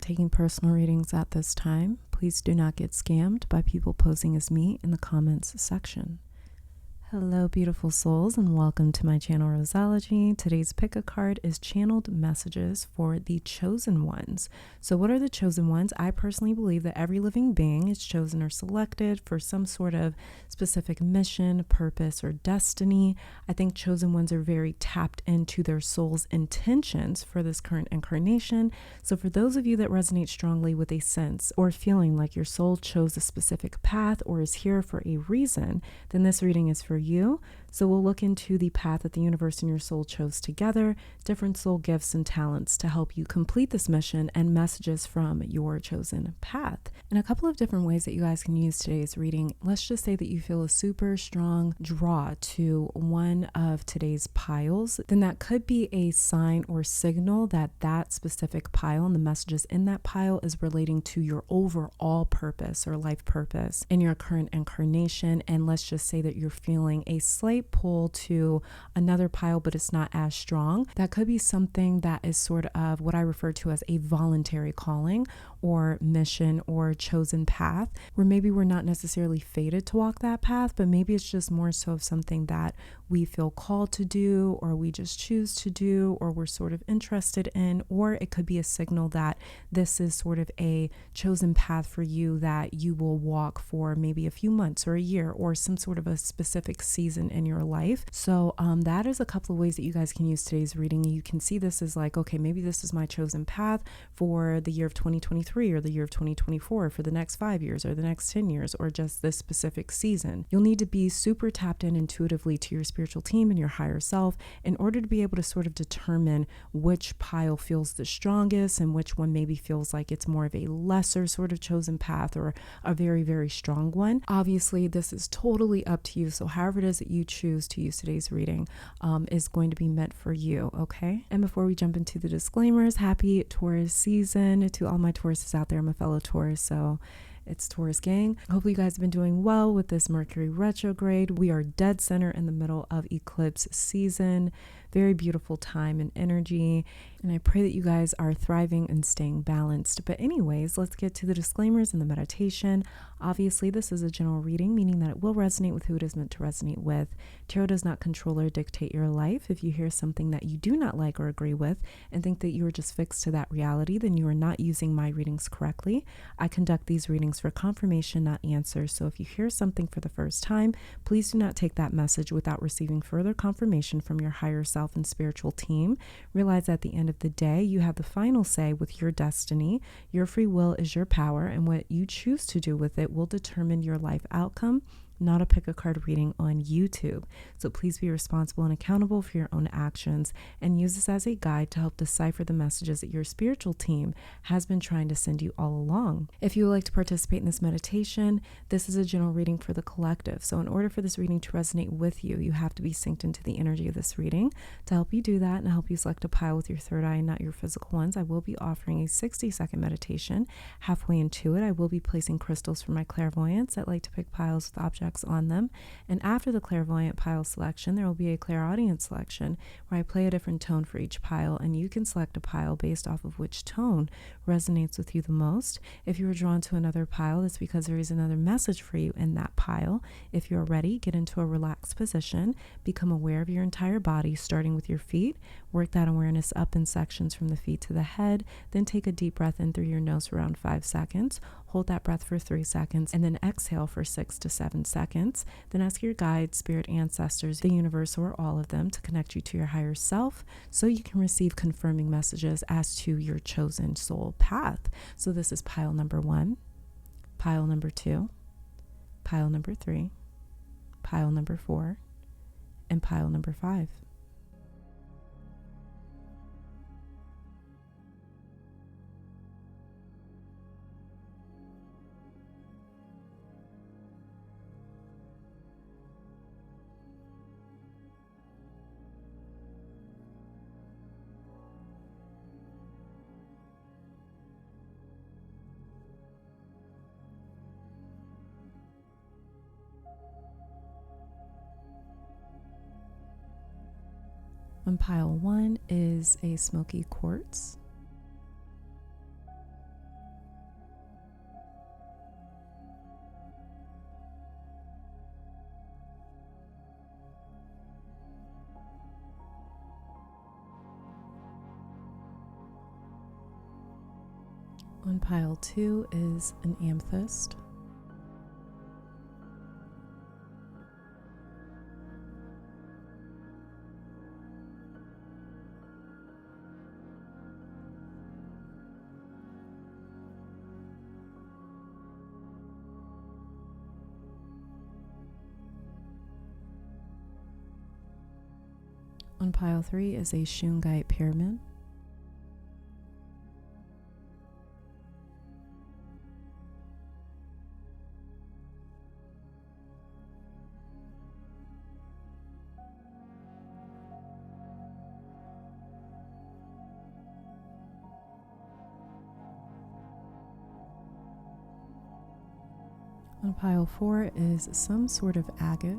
not taking personal readings at this time. Please do not get scammed by people posing as me in the comments section. Hello, beautiful souls, and welcome to my channel, Roseology. Today's pick a card is channeled messages for the chosen ones. So what are the chosen ones? I personally believe that every living being is chosen or selected for some sort of specific mission, purpose, or destiny. I think chosen ones are very tapped into their soul's intentions for this current incarnation. So for those of you that resonate strongly with a sense or feeling like your soul chose a specific path or is here for a reason, then this reading is for you. So we'll look into the path that the universe and your soul chose together, different soul gifts and talents to help you complete this mission, and messages from your chosen path. And a couple of different ways that you guys can use today's reading. Let's just say that you feel a super strong draw to one of today's piles, then that could be a sign or signal that that specific pile and the messages in that pile is relating to your overall purpose or life purpose in your current incarnation. And let's just say that you're feeling a slight pull to another pile, but it's not as strong. That could be something that is sort of what I refer to as a voluntary calling or mission or chosen path, where maybe we're not necessarily fated to walk that path, but maybe it's just more so of something that we feel called to do, or we just choose to do, or we're sort of interested in, or it could be a signal that this is sort of a chosen path for you that you will walk for maybe a few months or a year or some sort of a specific season in your life. So that is a couple of ways that you guys can use today's reading. You can see this as like, okay, maybe this is my chosen path for the year of 2023 or the year of 2024, for the next 5 years or the next 10 years, or just this specific season. You'll need to be super tapped in intuitively to your spiritual team and your higher self in order to be able to sort of determine which pile feels the strongest and which one maybe feels like it's more of a lesser sort of chosen path or a very, very strong one. Obviously, this is totally up to you. So however it is that you choose to use today's reading is going to be meant for you, okay? And before we jump into the disclaimers, happy Taurus season to all my Tauruses out there. I'm a fellow Taurus, so it's Taurus gang. Hopefully you guys have been doing well with this Mercury retrograde. We are dead center in the middle of eclipse season. Very beautiful time and energy. And I pray that you guys are thriving and staying balanced. But anyways, let's get to the disclaimers and the meditation. Obviously, this is a general reading, meaning that it will resonate with who it is meant to resonate with. Tarot does not control or dictate your life. If you hear something that you do not like or agree with and think that you are just fixed to that reality, then you are not using my readings correctly. I conduct these readings for confirmation, not answers. So if you hear something for the first time, please do not take that message without receiving further confirmation from your higher self and spiritual team. Realize at the end of the day, you have the final say with your destiny. Your free will is your power, and what you choose to do with it will determine your life outcome, not a pick a card reading on YouTube. So please be responsible and accountable for your own actions and use this as a guide to help decipher the messages that your spiritual team has been trying to send you all along. If you would like to participate in this meditation, this is a general reading for the collective. So in order for this reading to resonate with you, you have to be synced into the energy of this reading. To help you do that and help you select a pile with your third eye and not your physical ones, I will be offering a 60-second meditation. Halfway into it, I will be placing crystals for my clairvoyants that like to pick piles with objects on them. And after the clairvoyant pile selection, there will be a clairaudient selection where I play a different tone for each pile, and you can select a pile based off of which tone resonates with you the most. If you are drawn to another pile, that's because there is another message for you in that pile. If you're ready, get into a relaxed position, become aware of your entire body, starting with your feet. Work that awareness up in sections from the feet to the head, then take a deep breath in through your nose for around 5 seconds. Hold that breath for 3 seconds and then exhale for 6 to 7 seconds. Then ask your guides, spirit ancestors, the universe, or all of them to connect you to your higher self so you can receive confirming messages as to your chosen soul path. So this is pile number 1, pile number 2, pile number 3, pile number 4, and pile number 5. On pile 1 is a smoky quartz. On pile 2 is an amethyst. On pile 3 is a shungite pyramid. On pile 4 is some sort of agate.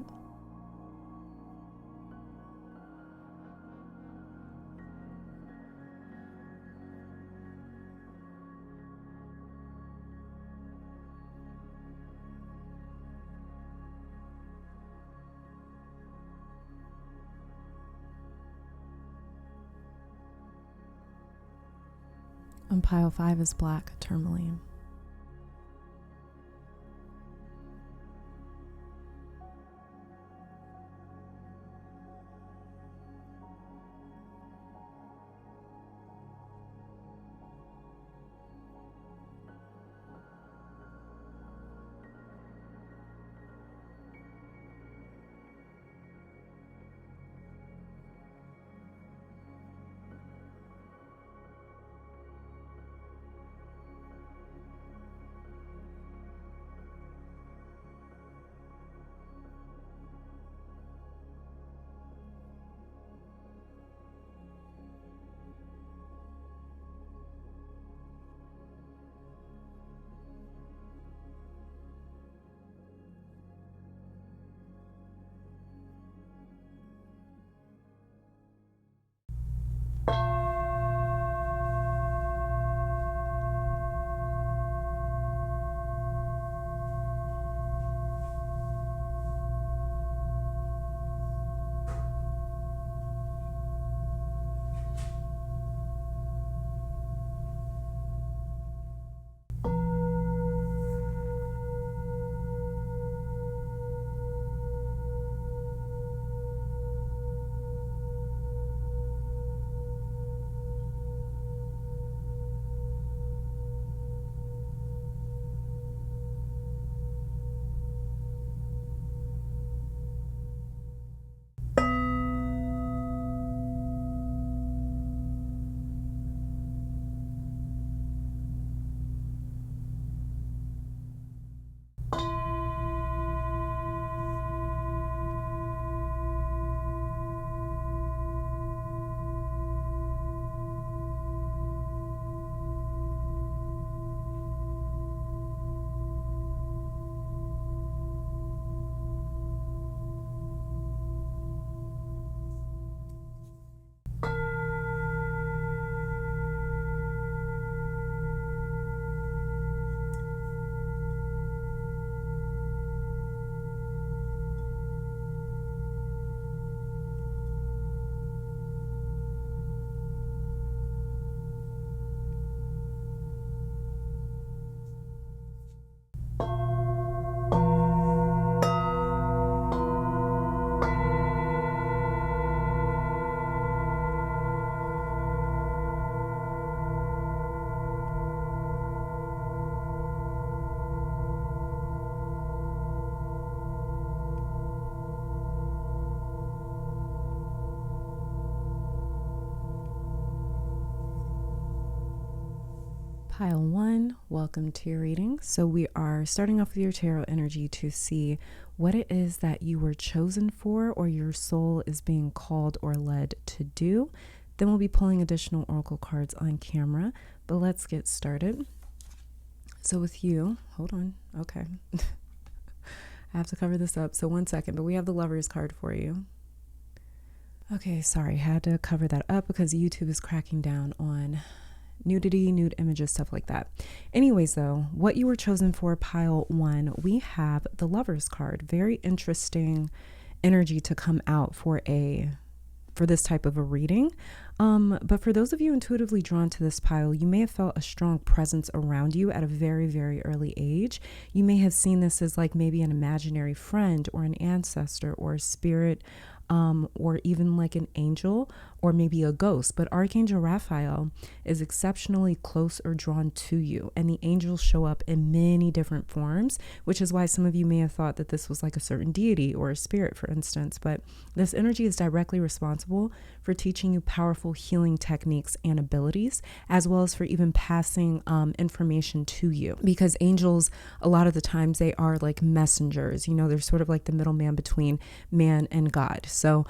On pile 5 is black tourmaline. Pile 1, welcome to your reading. So we are starting off with your tarot energy to see what it is that you were chosen for or your soul is being called or led to do. Then we'll be pulling additional oracle cards on camera, but let's get started. So with you, hold on, okay. I have to cover this up, so 1 second, but we have the Lover's card for you. Okay, sorry, had to cover that up because YouTube is cracking down on nudity, nude images, stuff like that. Anyways, though, what you were chosen for, pile 1, we have the Lover's card. Very interesting energy to come out for this type of a reading. But for those of you intuitively drawn to this pile, you may have felt a strong presence around you at a very, very early age. You may have seen this as like maybe an imaginary friend or an ancestor or a spirit, or even like an angel or maybe a ghost. But Archangel Raphael is exceptionally close or drawn to you, and the angels show up in many different forms, which is why some of you may have thought that this was like a certain deity or a spirit, for instance. But this energy is directly responsible for teaching you powerful healing techniques and abilities, as well as for even passing information to you, because angels, a lot of the times, they are like messengers. You know, they're sort of like the middleman between man and God. So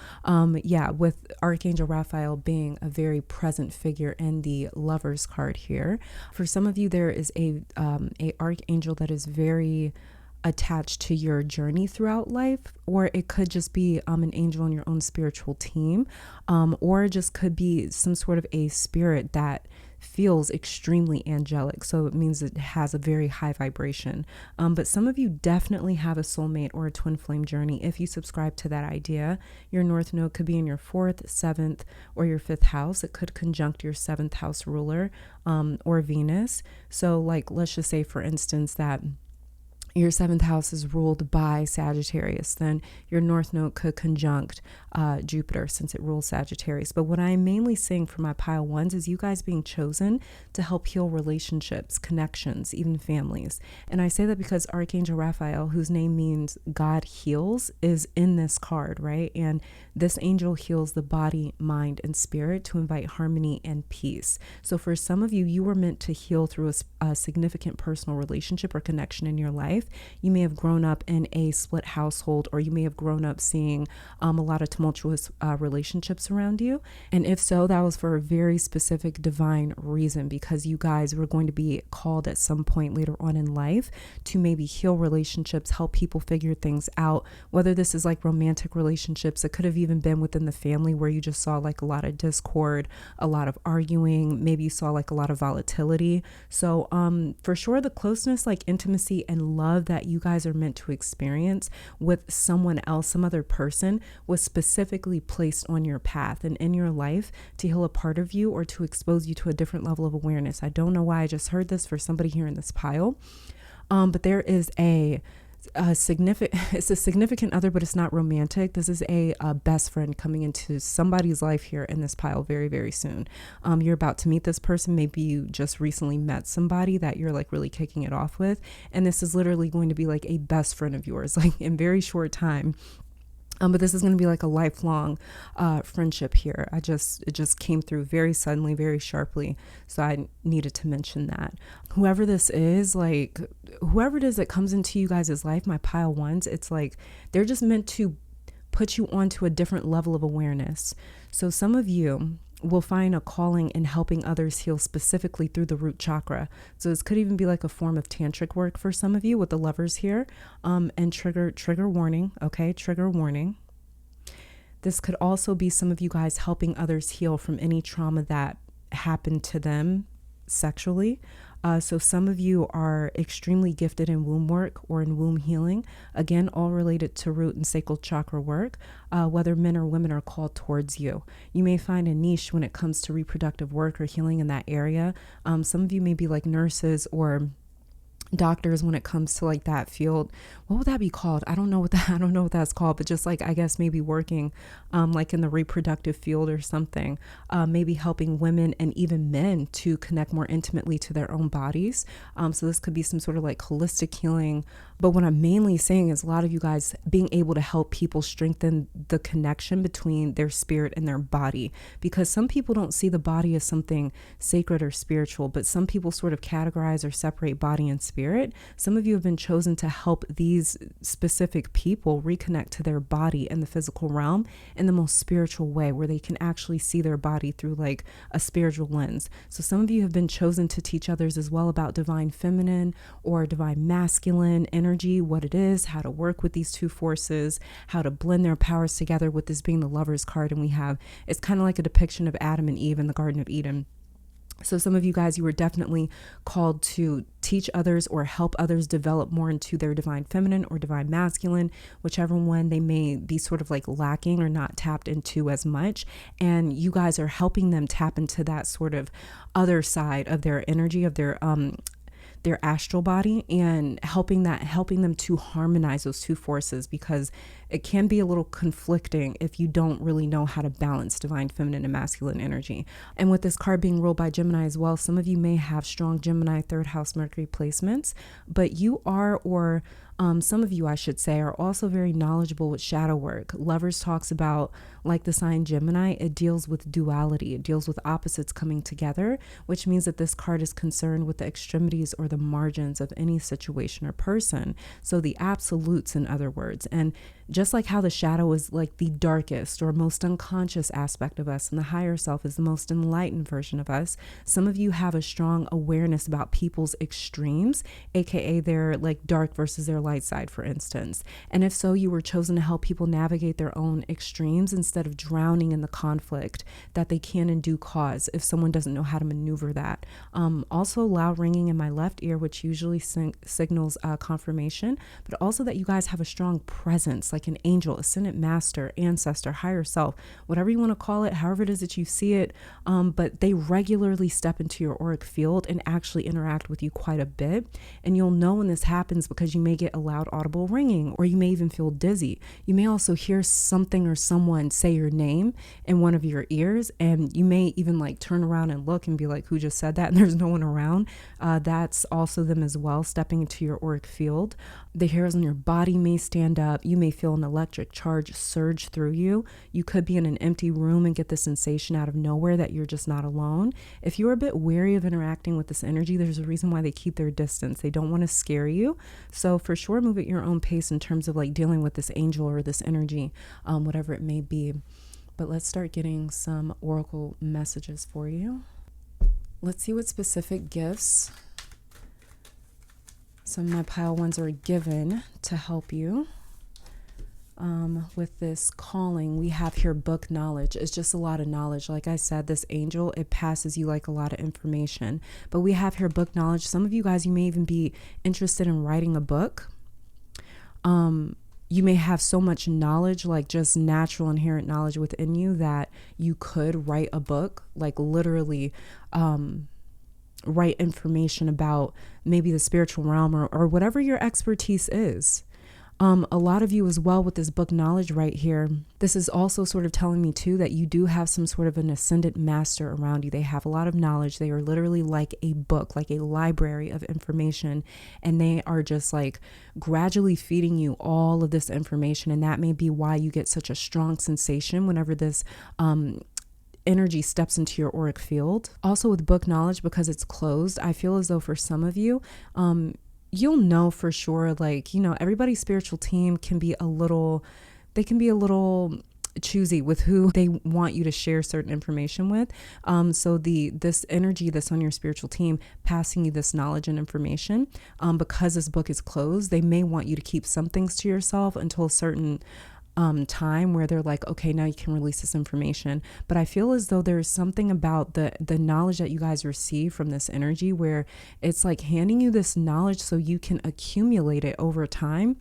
yeah, with Archangel Raphael being a very present figure in the Lovers card here, for some of you there is a archangel that is very attached to your journey throughout life, or it could just be an angel on your own spiritual team, or just could be some sort of a spirit that feels extremely angelic. So it means it has a very high vibration. But some of you definitely have a soulmate or a twin flame journey if you subscribe to that idea. Your North Node could be in your 4th, 7th, or your 5th house. It could conjunct your 7th house ruler, or Venus. So like, let's just say, for instance, that your 7th house is ruled by Sagittarius, then your North Node could conjunct Jupiter, since it rules Sagittarius. But what I'm mainly seeing for my pile ones is you guys being chosen to help heal relationships, connections, even families. And I say that because Archangel Raphael, whose name means God heals, is in this card, right? And this angel heals the body, mind, and spirit to invite harmony and peace. So for some of you, you were meant to heal through a significant personal relationship or connection in your life. You may have grown up in a split household, or you may have grown up seeing a lot of tumultuous relationships around you. And if so, that was for a very specific divine reason, because you guys were going to be called at some point later on in life to maybe heal relationships, help people figure things out, whether this is like romantic relationships. It could have even been within the family where you just saw like a lot of discord, a lot of arguing, maybe you saw like a lot of volatility. So for sure, the closeness, like intimacy and love that you guys are meant to experience with someone else, some other person, was specifically placed on your path and in your life to heal a part of you or to expose you to a different level of awareness. I don't know why I just heard this for somebody here in this pile, but there is it's a significant other, but it's not romantic. This is a best friend coming into somebody's life here in this pile very, very soon. You're about to meet this person. Maybe you just recently met somebody that you're like really kicking it off with. And this is literally going to be like a best friend of yours, like in very short time. But this is going to be like a lifelong friendship here. It just came through very suddenly, very sharply. So I needed to mention that. Whoever this is, like whoever it is that comes into you guys' life, my pile ones, it's like they're just meant to put you onto a different level of awareness. So some of you will find a calling in helping others heal specifically through the root chakra. So this could even be like a form of tantric work for some of you with the Lovers here. And trigger warning, okay? Trigger warning. This could also be some of you guys helping others heal from any trauma that happened to them sexually. So some of you are extremely gifted in womb work or in womb healing. Again, all related to root and sacral chakra work, whether men or women are called towards you. You may find a niche when it comes to reproductive work or healing in that area. Some of you may be like nurses or doctors when it comes to like that field. What would that be called? I don't know what that's called, but just like, I guess maybe working like in the reproductive field or something, maybe helping women and even men to connect more intimately to their own bodies. So this could be some sort of like holistic healing. But what I'm mainly saying is a lot of you guys being able to help people strengthen the connection between their spirit and their body, because some people don't see the body as something sacred or spiritual, but some people sort of categorize or separate body and spirit. Some of you have been chosen to help these specific people reconnect to their body in the physical realm in the most spiritual way, where they can actually see their body through like a spiritual lens. So some of you have been chosen to teach others as well about divine feminine or divine masculine energy, what it is, how to work with these two forces, how to blend their powers together, with this being the Lovers card. And it's kind of like a depiction of Adam and Eve in the Garden of Eden. So some of you guys, you were definitely called to teach others or help others develop more into their divine feminine or divine masculine, whichever one they may be sort of like lacking or not tapped into as much. And you guys are helping them tap into that sort of other side of their energy, of their astral body, and helping them to harmonize those two forces, because it can be a little conflicting if you don't really know how to balance divine feminine and masculine energy. And with this card being ruled by Gemini as well, some of you may have strong Gemini third house Mercury placements, but you are, or some of you, I should say, are also very knowledgeable with shadow work. Lovers talks about, like the sign Gemini, it deals with duality. It deals with opposites coming together, which means that this card is concerned with the extremities or the margins of any situation or person. So the absolutes, in other words. And just like how the shadow is like the darkest or most unconscious aspect of us, and the higher self is the most enlightened version of us, some of you have a strong awareness about people's extremes, aka their like dark versus their light side, for instance. And if so, you were chosen to help people navigate their own extremes instead of drowning in the conflict that they can and do cause if someone doesn't know how to maneuver that. Also loud ringing in my left ear, which usually signals confirmation, but also that you guys have a strong presence, like an angel, ascendant master, ancestor, higher self, whatever you want to call it, however it is that you see it. But they regularly step into your auric field and actually interact with you quite a bit. And you'll know when this happens because you may get a loud audible ringing, or you may even feel dizzy. You may also hear something or someone say your name in one of your ears, and you may even like turn around and look and be like, who just said that? And there's no one around. That's also them as well, stepping into your auric field. The hairs on your body may stand up. You may feel an electric charge surge through you. You could be in an empty room and get the sensation out of nowhere that you're just not alone. If you're a bit wary of interacting with this energy, there's a reason why they keep their distance. They don't want to scare you. So for sure, move at your own pace in terms of like dealing with this angel or this energy, whatever it may be. But let's start getting some oracle messages for you. Let's see what specific gifts some of my pile ones are given to help you with this calling. We have here book knowledge. It's just a lot of knowledge. Like I said, this angel, it passes you like a lot of information. But we have here book knowledge. Some of you guys, you may even be interested in writing a book. You may have so much knowledge, like just natural inherent knowledge within you, that you could write a book, like literally write information about maybe the spiritual realm or whatever your expertise is. A lot of you as well with this book knowledge right here. This is also sort of telling me too that you do have some sort of an ascendant master around you. They have a lot of knowledge. They are literally like a book, like a library of information. And they are just like gradually feeding you all of this information. And that may be why you get such a strong sensation whenever this, energy steps into your auric field. Also with book knowledge, because it's closed, I feel as though for some of you, you'll know for sure, like, you know, everybody's spiritual team can be a little choosy with who they want you to share certain information with. So this energy that's on your spiritual team passing you this knowledge and information, because this book is closed, they may want you to keep some things to yourself until a certain time where they're like, okay, now you can release this information. But I feel as though there's something about the knowledge that you guys receive from this energy where it's like handing you this knowledge so you can accumulate it over time.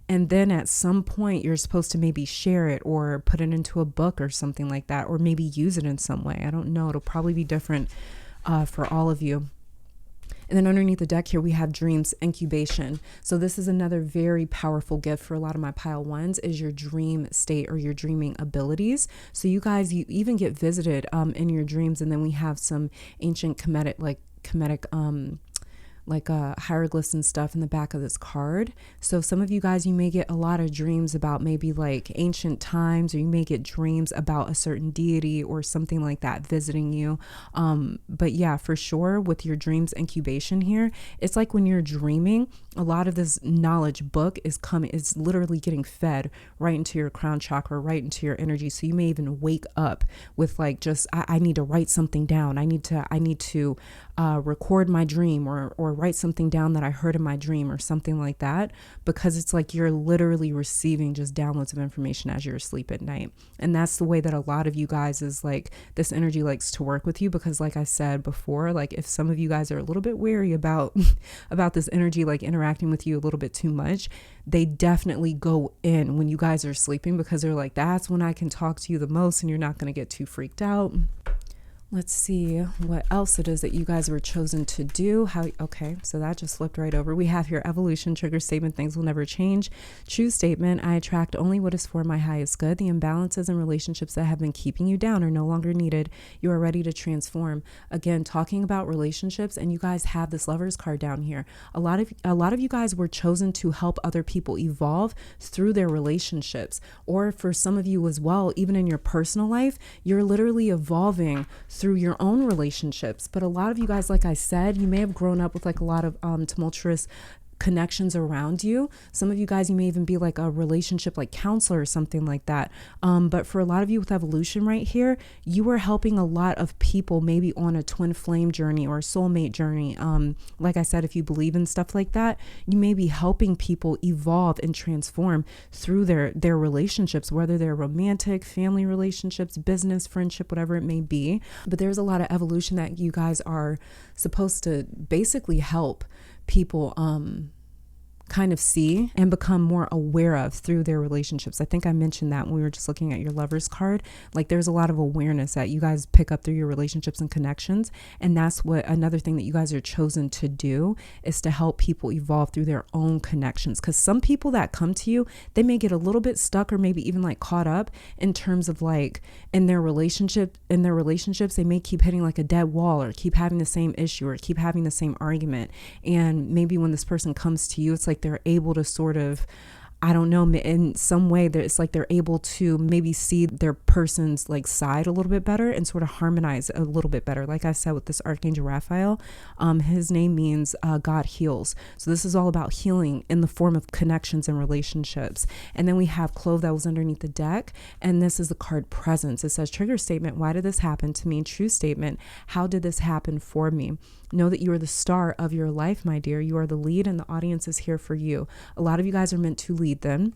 And then at some point you're supposed to maybe share it or put it into a book or something like that, or maybe use it in some way. I don't know. It'll probably be different for all of you. And then underneath the deck here, we have dreams incubation. So this is another very powerful gift for a lot of my pile ones, is your dream state or your dreaming abilities. So you guys, you even get visited in your dreams. And then we have some ancient Kemetic hieroglyphs and stuff in the back of this card. So some of you guys, you may get a lot of dreams about maybe like ancient times, or you may get dreams about a certain deity or something like that visiting you. But yeah, for sure with your dreams incubation here, it's like when you're dreaming, a lot of this knowledge book is literally getting fed right into your crown chakra, right into your energy. So you may even wake up with like, just, I need to write something down. I need to record my dream or write something down that I heard in my dream or something like that, because it's like you're literally receiving just downloads of information as you're asleep at night. And that's the way that a lot of you guys is like, this energy likes to work with you, because like I said before, like if some of you guys are a little bit wary about this energy like interacting with you a little bit too much, they definitely go in when you guys are sleeping, because they're like, that's when I can talk to you the most and you're not going to get too freaked out. Let's see what else it is that you guys were chosen to do. Okay, so that just flipped right over. We have here evolution, trigger statement, things will never change. True statement, I attract only what is for my highest good. The imbalances in relationships that have been keeping you down are no longer needed. You are ready to transform. Again, talking about relationships, and you guys have this Lover's card down here. A lot of you guys were chosen to help other people evolve through their relationships, or for some of you as well, even in your personal life, you're literally evolving through your own relationships. But a lot of you guys, like I said, you may have grown up with like a lot of tumultuous connections around you. Some of you guys, you may even be like a relationship like counselor or something like that. But for a lot of you with evolution right here, you are helping a lot of people maybe on a twin flame journey or a soulmate journey. Like I said, if you believe in stuff like that, you may be helping people evolve and transform through their relationships, whether they're romantic, family relationships, business, friendship, whatever it may be. But there's a lot of evolution that you guys are supposed to basically help people kind of see and become more aware of through their relationships. I think I mentioned that when we were just looking at your Lover's card. Like there's a lot of awareness that you guys pick up through your relationships and connections. And that's what another thing that you guys are chosen to do, is to help people evolve through their own connections. Because some people that come to you, they may get a little bit stuck or maybe even like caught up in terms of like in their relationships, they may keep hitting like a dead wall or keep having the same issue or keep having the same argument. And maybe when this person comes to you, it's like they're able to sort of, I don't know, in some way that it's like they're able to maybe see their person's like side a little bit better and sort of harmonize a little bit better. Like I said with this Archangel Raphael, his name means God heals. So this is all about healing in the form of connections and relationships. And then we have Clove that was underneath the deck. And this is the card Presence. It says, trigger statement, why did this happen to me? True statement, how did this happen for me? Know that you are the star of your life, my dear. You are the lead and the audience is here for you. A lot of you guys are meant to lead them.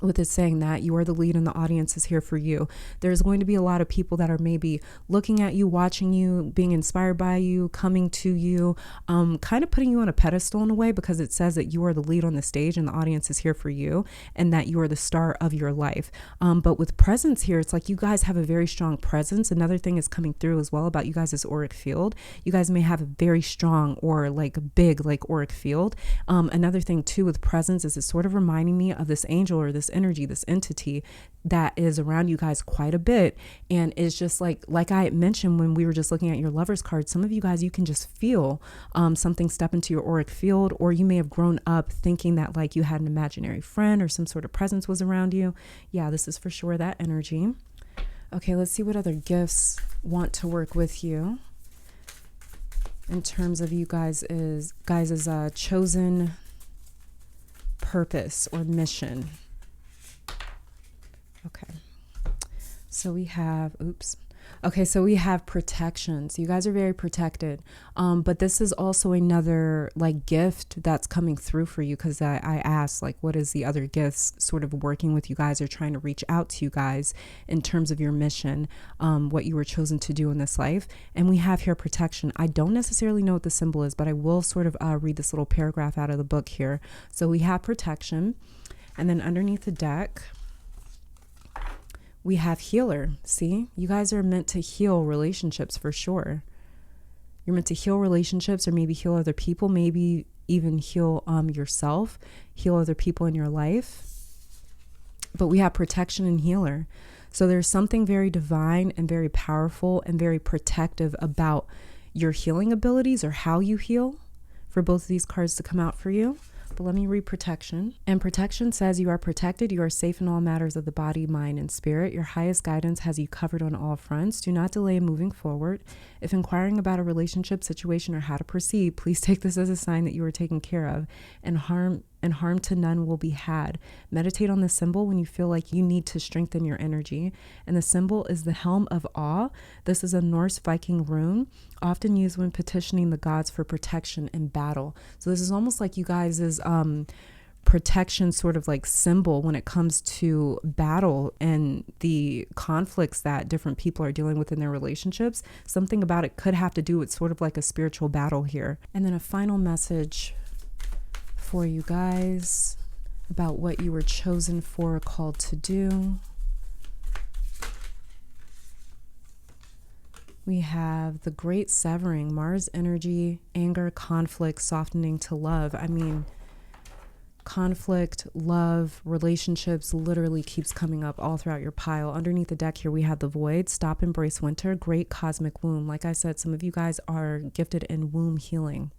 With it saying that you are the lead and the audience is here for you. There's going to be a lot of people that are maybe looking at you, watching you, being inspired by you, coming to you, kind of putting you on a pedestal in a way, because it says that you are the lead on the stage and the audience is here for you and that you are the star of your life. But with Presence here, it's like you guys have a very strong presence. Another thing is coming through as well about you guys' auric field. You guys may have a very strong or like big like auric field. Another thing too with Presence is it's sort of reminding me of this angel or this energy, this entity that is around you guys quite a bit. And it's just like I had mentioned when we were just looking at your Lover's card, some of you guys, you can just feel something step into your auric field, or you may have grown up thinking that like you had an imaginary friend or some sort of presence was around you. Yeah, this is for sure that energy. Okay, let's see what other gifts want to work with you in terms of you guys' chosen purpose or mission. Okay, so we have, so we have protection. So you guys are very protected. But this is also another like gift that's coming through for you, because I asked like, what is the other gifts sort of working with you guys or trying to reach out to you guys in terms of your mission, what you were chosen to do in this life. And we have here protection. I don't necessarily know what the symbol is, but I will sort of read this little paragraph out of the book here. So we have protection, and then underneath the deck, we have healer. See, you guys are meant to heal relationships for sure. You're meant to heal relationships, or maybe heal other people, maybe even heal yourself, heal other people in your life. But we have protection and healer. So there's something very divine and very powerful and very protective about your healing abilities or how you heal for both of these cards to come out for you. But let me read protection. And protection says you are protected. You are safe in all matters of the body, mind, and spirit. Your highest guidance has you covered on all fronts. Do not delay in moving forward. If inquiring about a relationship, situation, or how to proceed, please take this as a sign that you are taken care of, and harm and harm to none will be had. Meditate on the symbol when you feel like you need to strengthen your energy. And the symbol is the Helm of Awe. This is a Norse Viking rune, often used when petitioning the gods for protection in battle. So this is almost like you guys' protection sort of like symbol when it comes to battle and the conflicts that different people are dealing with in their relationships. Something about it could have to do with sort of like a spiritual battle here. And then a final message for you guys about what you were chosen for, called to do. We have the Great Severing, Mars energy, anger, conflict, softening to love. I mean, conflict, love, relationships literally keeps coming up all throughout your pile. Underneath the deck here, we have the Void, Stop, Embrace Winter, Great Cosmic Womb. Like I said, some of you guys are gifted in womb healing.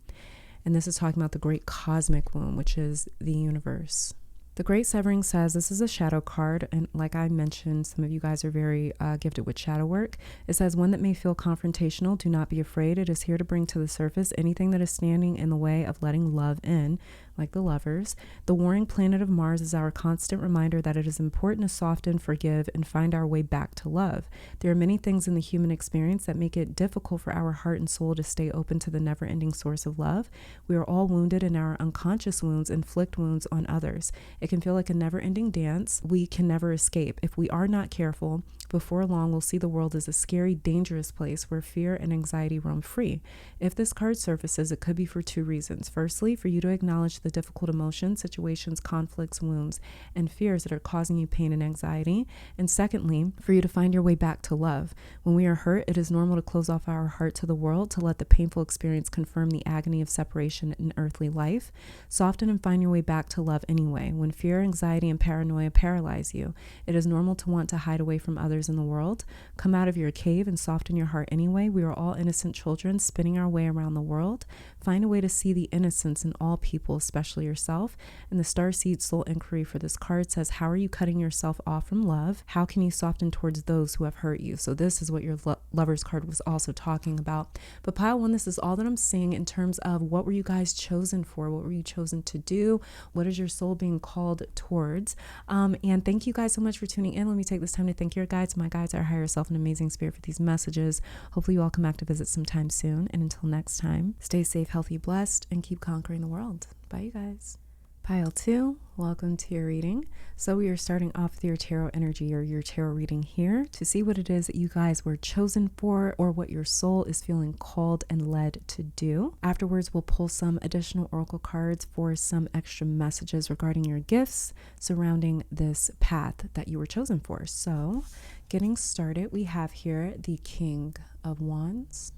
And this is talking about the Great Cosmic Womb, which is the universe. The Great Severing says this is a shadow card, and like I mentioned, some of you guys are very gifted with shadow work. It says, one that may feel confrontational, do not be afraid. It is here to bring to the surface anything that is standing in the way of letting love in, like the Lovers. The warring planet of Mars is our constant reminder that it is important to soften, forgive, and find our way back to love. There are many things in the human experience that make it difficult for our heart and soul to stay open to the never-ending source of love. We are all wounded, and our unconscious wounds inflict wounds on others. It can feel like a never-ending dance we can never escape. If we are not careful, before long we'll see the world as a scary, dangerous place where fear and anxiety roam free. If this card surfaces, it could be for two reasons. Firstly, for you to acknowledge the difficult emotions, situations, conflicts, wounds, and fears that are causing you pain and anxiety. And secondly, for you to find your way back to love. When we are hurt, it is normal to close off our heart to the world, to let the painful experience confirm the agony of separation in earthly life. Soften and find your way back to love anyway. When fear, anxiety, and paranoia paralyze you, it is normal to want to hide away from others in the world. Come out of your cave and soften your heart anyway. We are all innocent children spinning our way around the world. Find a way to see the innocence in all people, especially yourself. And the Starseed Soul Inquiry for this card says, how are you cutting yourself off from love? How can you soften towards those who have hurt you? So this is what your Lover's card was also talking about. But pile one, this is all that I'm seeing in terms of what were you guys chosen for? What were you chosen to do? What is your soul being called towards? And thank you guys so much for tuning in. Let me take this time to thank your guides, my guides, our higher self, and amazing spirit for these messages. Hopefully you all come back to visit sometime soon. And until next time, stay safe, healthy, blessed, and keep conquering the world. Bye, you guys. Pile 2, welcome to your reading. So we are starting off with your tarot energy or your tarot reading here to see what it is that you guys were chosen for or what your soul is feeling called and led to do. Afterwards, we'll pull some additional oracle cards for some extra messages regarding your gifts surrounding this path that you were chosen for. So getting started, we have here the King of Wands.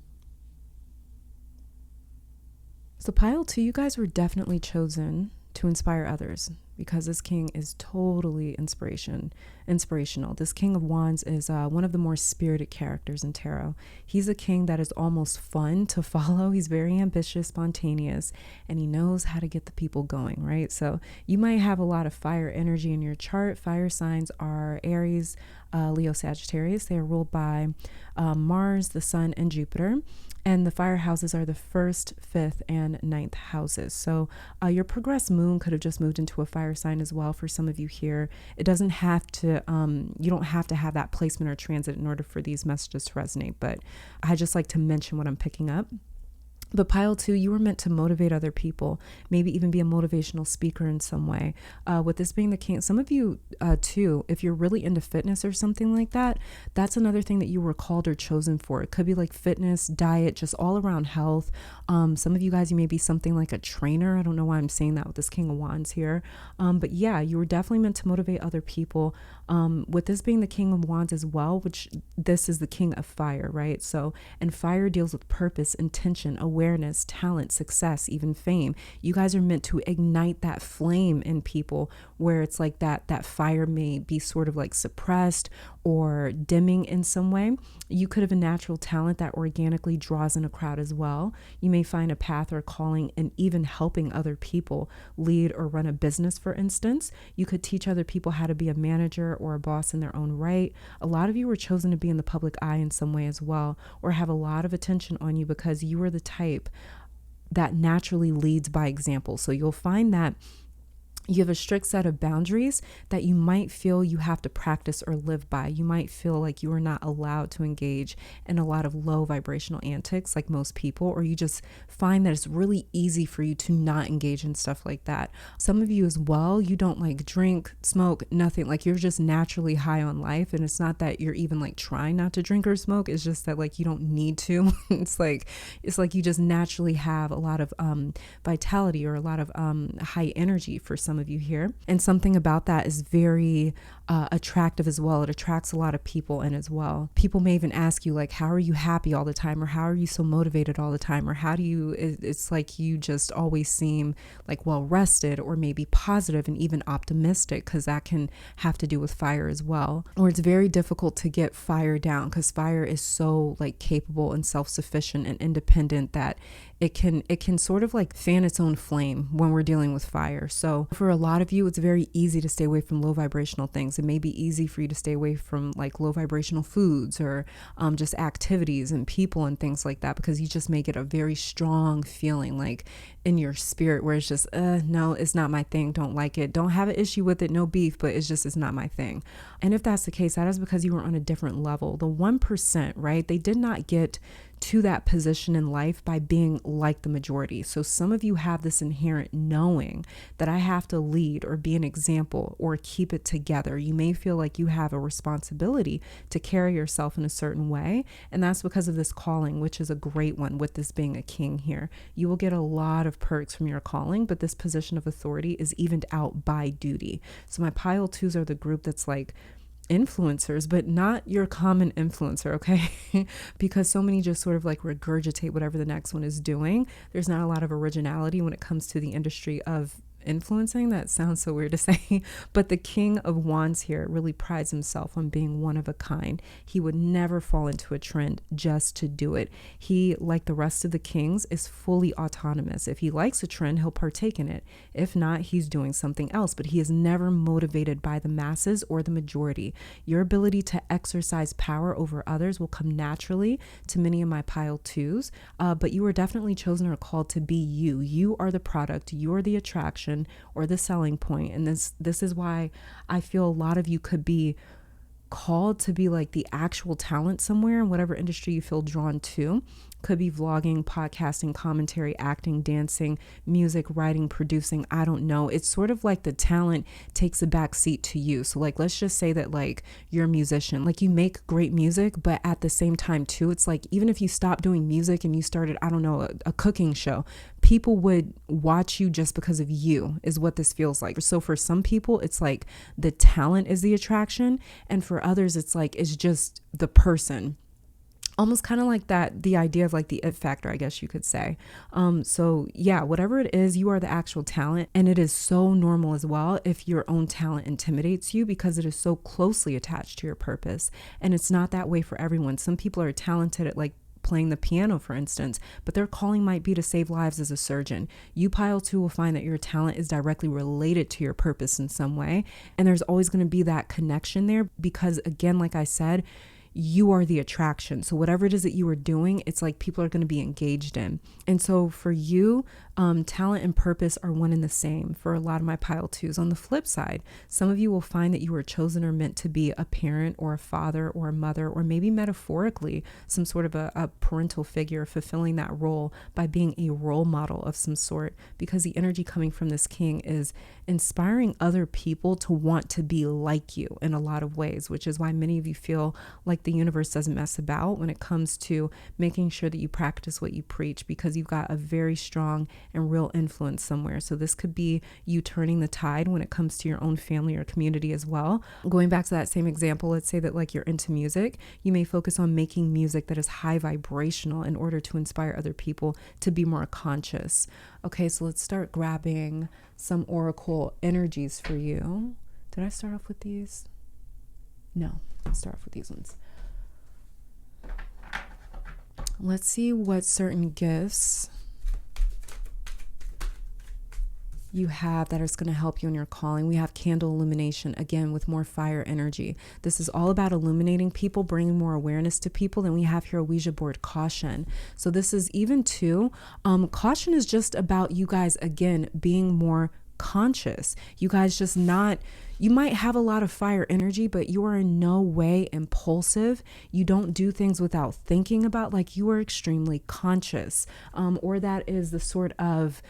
So pile 2, you guys were definitely chosen to inspire others because this king is totally inspirational. This King of Wands is one of the more spirited characters in tarot. He's a king that is almost fun to follow. He's very ambitious, spontaneous, and he knows how to get the people going, right? So you might have a lot of fire energy in your chart. Fire signs are Aries, Leo, Sagittarius. They are ruled by Mars, the Sun, and Jupiter. And the fire houses are the 1st, 5th, and 9th houses. So your progressed moon could have just moved into a fire sign as well for some of you here. It doesn't have to, you don't have to have that placement or transit in order for these messages to resonate. But I just like to mention what I'm picking up. But pile 2, you were meant to motivate other people, maybe even be a motivational speaker in some way. With this being the king, some of you too, if you're really into fitness or something like that, that's another thing that you were called or chosen for. It could be like fitness, diet, just all around health. Some of you guys, you may be something like a trainer. I don't know why I'm saying that with this King of Wands here. But yeah, you were definitely meant to motivate other people. With this being the King of Wands as well, which this is the King of Fire, right? So, and fire deals with purpose, intention, awareness, talent, success, even fame. You guys are meant to ignite that flame in people where it's like that fire may be sort of like suppressed or dimming in some way. You could have a natural talent that organically draws in a crowd as well. You may find a path or calling in even helping other people lead or run a business, for instance. You could teach other people how to be a manager or a boss in their own right. A lot of you were chosen to be in the public eye in some way as well, or have a lot of attention on you because you are the type that naturally leads by example. So you'll find that You have a strict set of boundaries that you might feel you have to practice or live by. You might feel like you are not allowed to engage in a lot of low vibrational antics like most people, or you just find that it's really easy for you to not engage in stuff like that. Some of you as well, you don't like drink, smoke, nothing. Like you're just naturally high on life. And it's not that you're even like trying not to drink or smoke. It's just that like you don't need to. It's like you just naturally have a lot of vitality or a lot of high energy for some of you here. And something about that is very attractive as well. It attracts a lot of people in as well. People may even ask you like, how are you happy all the time? Or how are you so motivated all the time? Or how do you, it's like you just always seem like well rested or maybe positive and even optimistic, because that can have to do with fire as well. Or it's very difficult to get fire down because fire is so like capable and self-sufficient and independent that it can sort of like fan its own flame when we're dealing with fire. So for a lot of you, it's very easy to stay away from low vibrational things. It may be easy for you to stay away from like low vibrational foods or just activities and people and things like that, because you just may get a very strong feeling like in your spirit where it's just, no, it's not my thing. Don't like it. Don't have an issue with it. No beef, but it's not my thing. And if that's the case, that is because you were on a different level. The 1%, right? They did not get to that position in life by being like the majority. So some of you have this inherent knowing that I have to lead or be an example or keep it together. You may feel like you have a responsibility to carry yourself in a certain way. And that's because of this calling, which is a great one with this being a king here. You will get a lot of perks from your calling, but this position of authority is evened out by duty. So my pile 2s are the group that's like influencers, but not your common influencer, okay? Because so many just sort of like regurgitate whatever the next one is doing. There's not a lot of originality when it comes to the industry of influencing. That sounds so weird to say, but the King of Wands here really prides himself on being one of a kind. He would never fall into a trend just to do it. He, like the rest of the kings, is fully autonomous. If he likes a trend, he'll partake in it. If not, he's doing something else, but he is never motivated by the masses or the majority. Your ability to exercise power over others will come naturally to many of my pile 2s, but you are definitely chosen or called to be you. You are the product. You are the attraction or the selling point. And this is why I feel a lot of you could be called to be like the actual talent somewhere in whatever industry you feel drawn to. Could be vlogging, podcasting, commentary, acting, dancing, music, writing, producing. I don't know. It's sort of like the talent takes a back seat to you. So like, let's just say that like you're a musician, like you make great music, but at the same time too, it's like, even if you stopped doing music and you started, I don't know, a cooking show, people would watch you just because of you, is what this feels like. So for some people, it's like the talent is the attraction. And for others, it's like, it's just the person. Almost kind of like that, the idea of like the it factor, I guess you could say. So yeah, whatever it is, you are the actual talent. And it is so normal as well if your own talent intimidates you, because it is so closely attached to your purpose. And it's not that way for everyone. Some people are talented at like playing the piano, for instance, but their calling might be to save lives as a surgeon. You pile 2 will find that your talent is directly related to your purpose in some way. And there's always going to be that connection there because, again, like I said, you are the attraction. So whatever it is that you are doing, it's like people are going to be engaged in. And so for you, talent and purpose are one and the same for a lot of my pile 2s. On the flip side, some of you will find that you were chosen or meant to be a parent or a father or a mother, or maybe metaphorically some sort of a parental figure, fulfilling that role by being a role model of some sort, because the energy coming from this king is inspiring other people to want to be like you in a lot of ways, which is why many of you feel like the universe doesn't mess about when it comes to making sure that you practice what you preach, because you've got a very strong and real influence somewhere. So this could be you turning the tide when it comes to your own family or community as well. Going back to that same example, let's say that like you're into music, you may focus on making music that is high vibrational in order to inspire other people to be more conscious. Okay, so let's start grabbing some oracle energies for you. Did I start off with these? No, let's start off with these ones. Let's see what certain gifts you have that is going to help you in your calling. We have candle illumination, again, with more fire energy. This is all about illuminating people, bringing more awareness to people. Then we have here a Ouija board, caution. So this is even too, caution is just about you guys, again, being more conscious. You guys just not, you might have a lot of fire energy, but you are in no way impulsive. You don't do things without thinking about, like you are extremely conscious. Or that is the sort of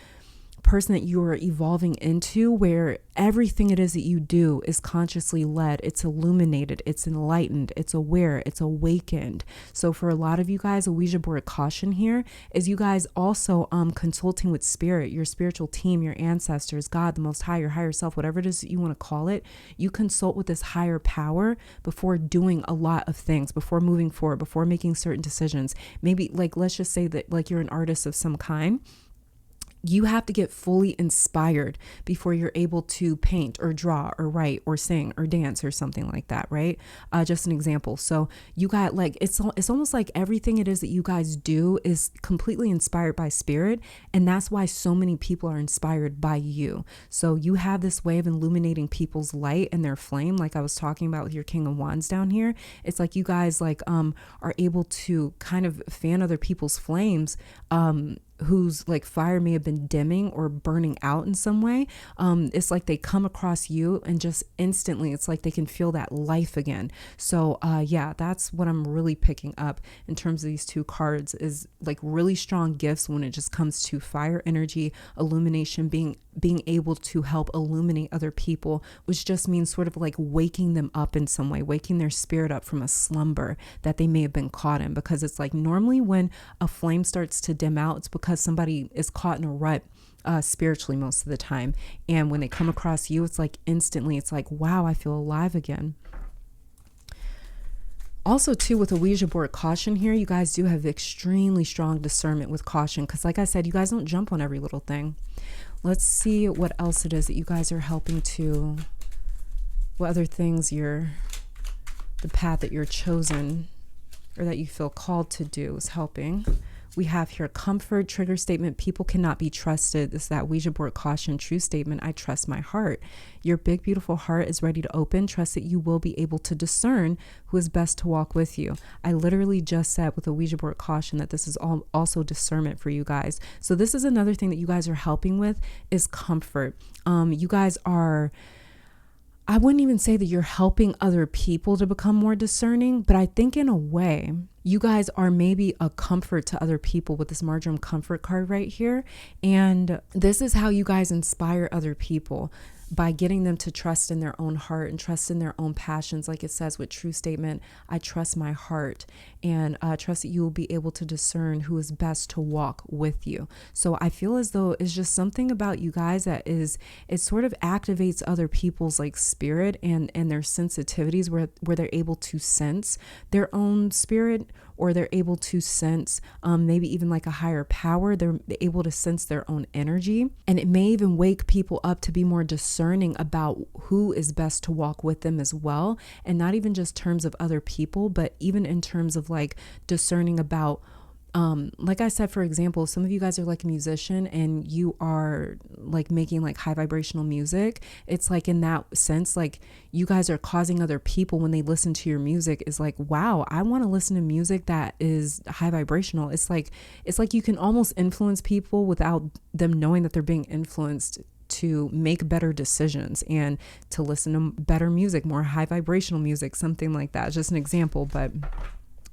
person that you are evolving into, where everything it is that you do is consciously led. It's illuminated, it's enlightened, it's aware, it's awakened. So for a lot of you guys, a Ouija board caution here is you guys also consulting with spirit, your spiritual team, your ancestors, God, the Most High, your higher self, whatever it is that you want to call it. You consult with this higher power before doing a lot of things, before moving forward, before making certain decisions. Maybe like, let's just say that like you're an artist of some kind. You have to get fully inspired before you're able to paint or draw or write or sing or dance or something like that, right? Just an example. So you got like, it's almost like everything it is that you guys do is completely inspired by spirit. And that's why so many people are inspired by you. So you have this way of illuminating people's light and their flame. Like I was talking about with your King of Wands down here. It's like you guys like are able to kind of fan other people's flames, whose like fire may have been dimming or burning out in some way. It's like they come across you and just instantly it's like they can feel that life again. So yeah, that's what I'm really picking up in terms of these two cards, is like really strong gifts when it just comes to fire energy, illumination, being able to help illuminate other people, which just means sort of like waking them up in some way, waking their spirit up from a slumber that they may have been caught in. Because it's like normally when a flame starts to dim out, it's because somebody is caught in a rut spiritually most of the time. And when they come across you, it's like instantly, it's like, wow, I feel alive again. Also, too, with a Ouija board caution here, you guys do have extremely strong discernment with caution. Because like I said, you guys don't jump on every little thing. Let's see what else it is that you guys are helping to, what other things the path that you're chosen or that you feel called to do is helping. We have here comfort, trigger statement, people cannot be trusted. This is that Ouija board caution, true statement, I trust my heart. Your big, beautiful heart is ready to open. Trust that you will be able to discern who is best to walk with you. I literally just said with a Ouija board caution that this is also discernment for you guys. So this is another thing that you guys are helping with is comfort. You guys are, I wouldn't even say that you're helping other people to become more discerning, but I think in a way, you guys are maybe a comfort to other people with this Marjoram Comfort card right here. And this is how you guys inspire other people, by getting them to trust in their own heart and trust in their own passions. Like it says with true statement, I trust my heart, and trust that you will be able to discern who is best to walk with you. So I feel as though it's just something about you guys that is, it sort of activates other people's like spirit and their sensitivities where they're able to sense their own spirit, or they're able to sense maybe even like a higher power. They're able to sense their own energy, and it may even wake people up to be more discerning about who is best to walk with them as well. And not even just terms of other people, but even in terms of like discerning about like I said, for example, some of you guys are like a musician and you are like making like high vibrational music. It's like in that sense, like you guys are causing other people when they listen to your music is like, wow, I want to listen to music that is high vibrational. It's like you can almost influence people without them knowing that they're being influenced to make better decisions and to listen to better music, more high vibrational music, something like that. Just an example, but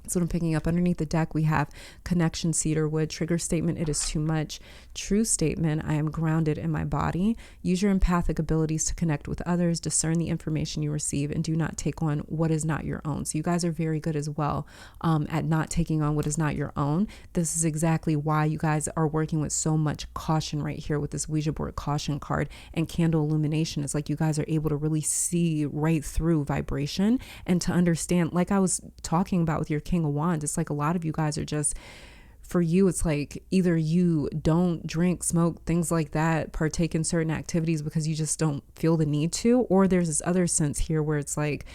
that's what I'm picking up. Underneath the deck, we have connection, cedar wood. Trigger statement, it is too much. True statement, I am grounded in my body. Use your empathic abilities to connect with others, discern the information you receive, and do not take on what is not your own. So you guys are very good as well at not taking on what is not your own. This is exactly why you guys are working with so much caution right here with this Ouija board caution card and candle illumination. It's like you guys are able to really see right through vibration and to understand, like I was talking about with your King of Wands, it's like a lot of you guys are just, for you, it's like either you don't drink, smoke, things like that, partake in certain activities because you just don't feel the need to, or there's this other sense here where it's like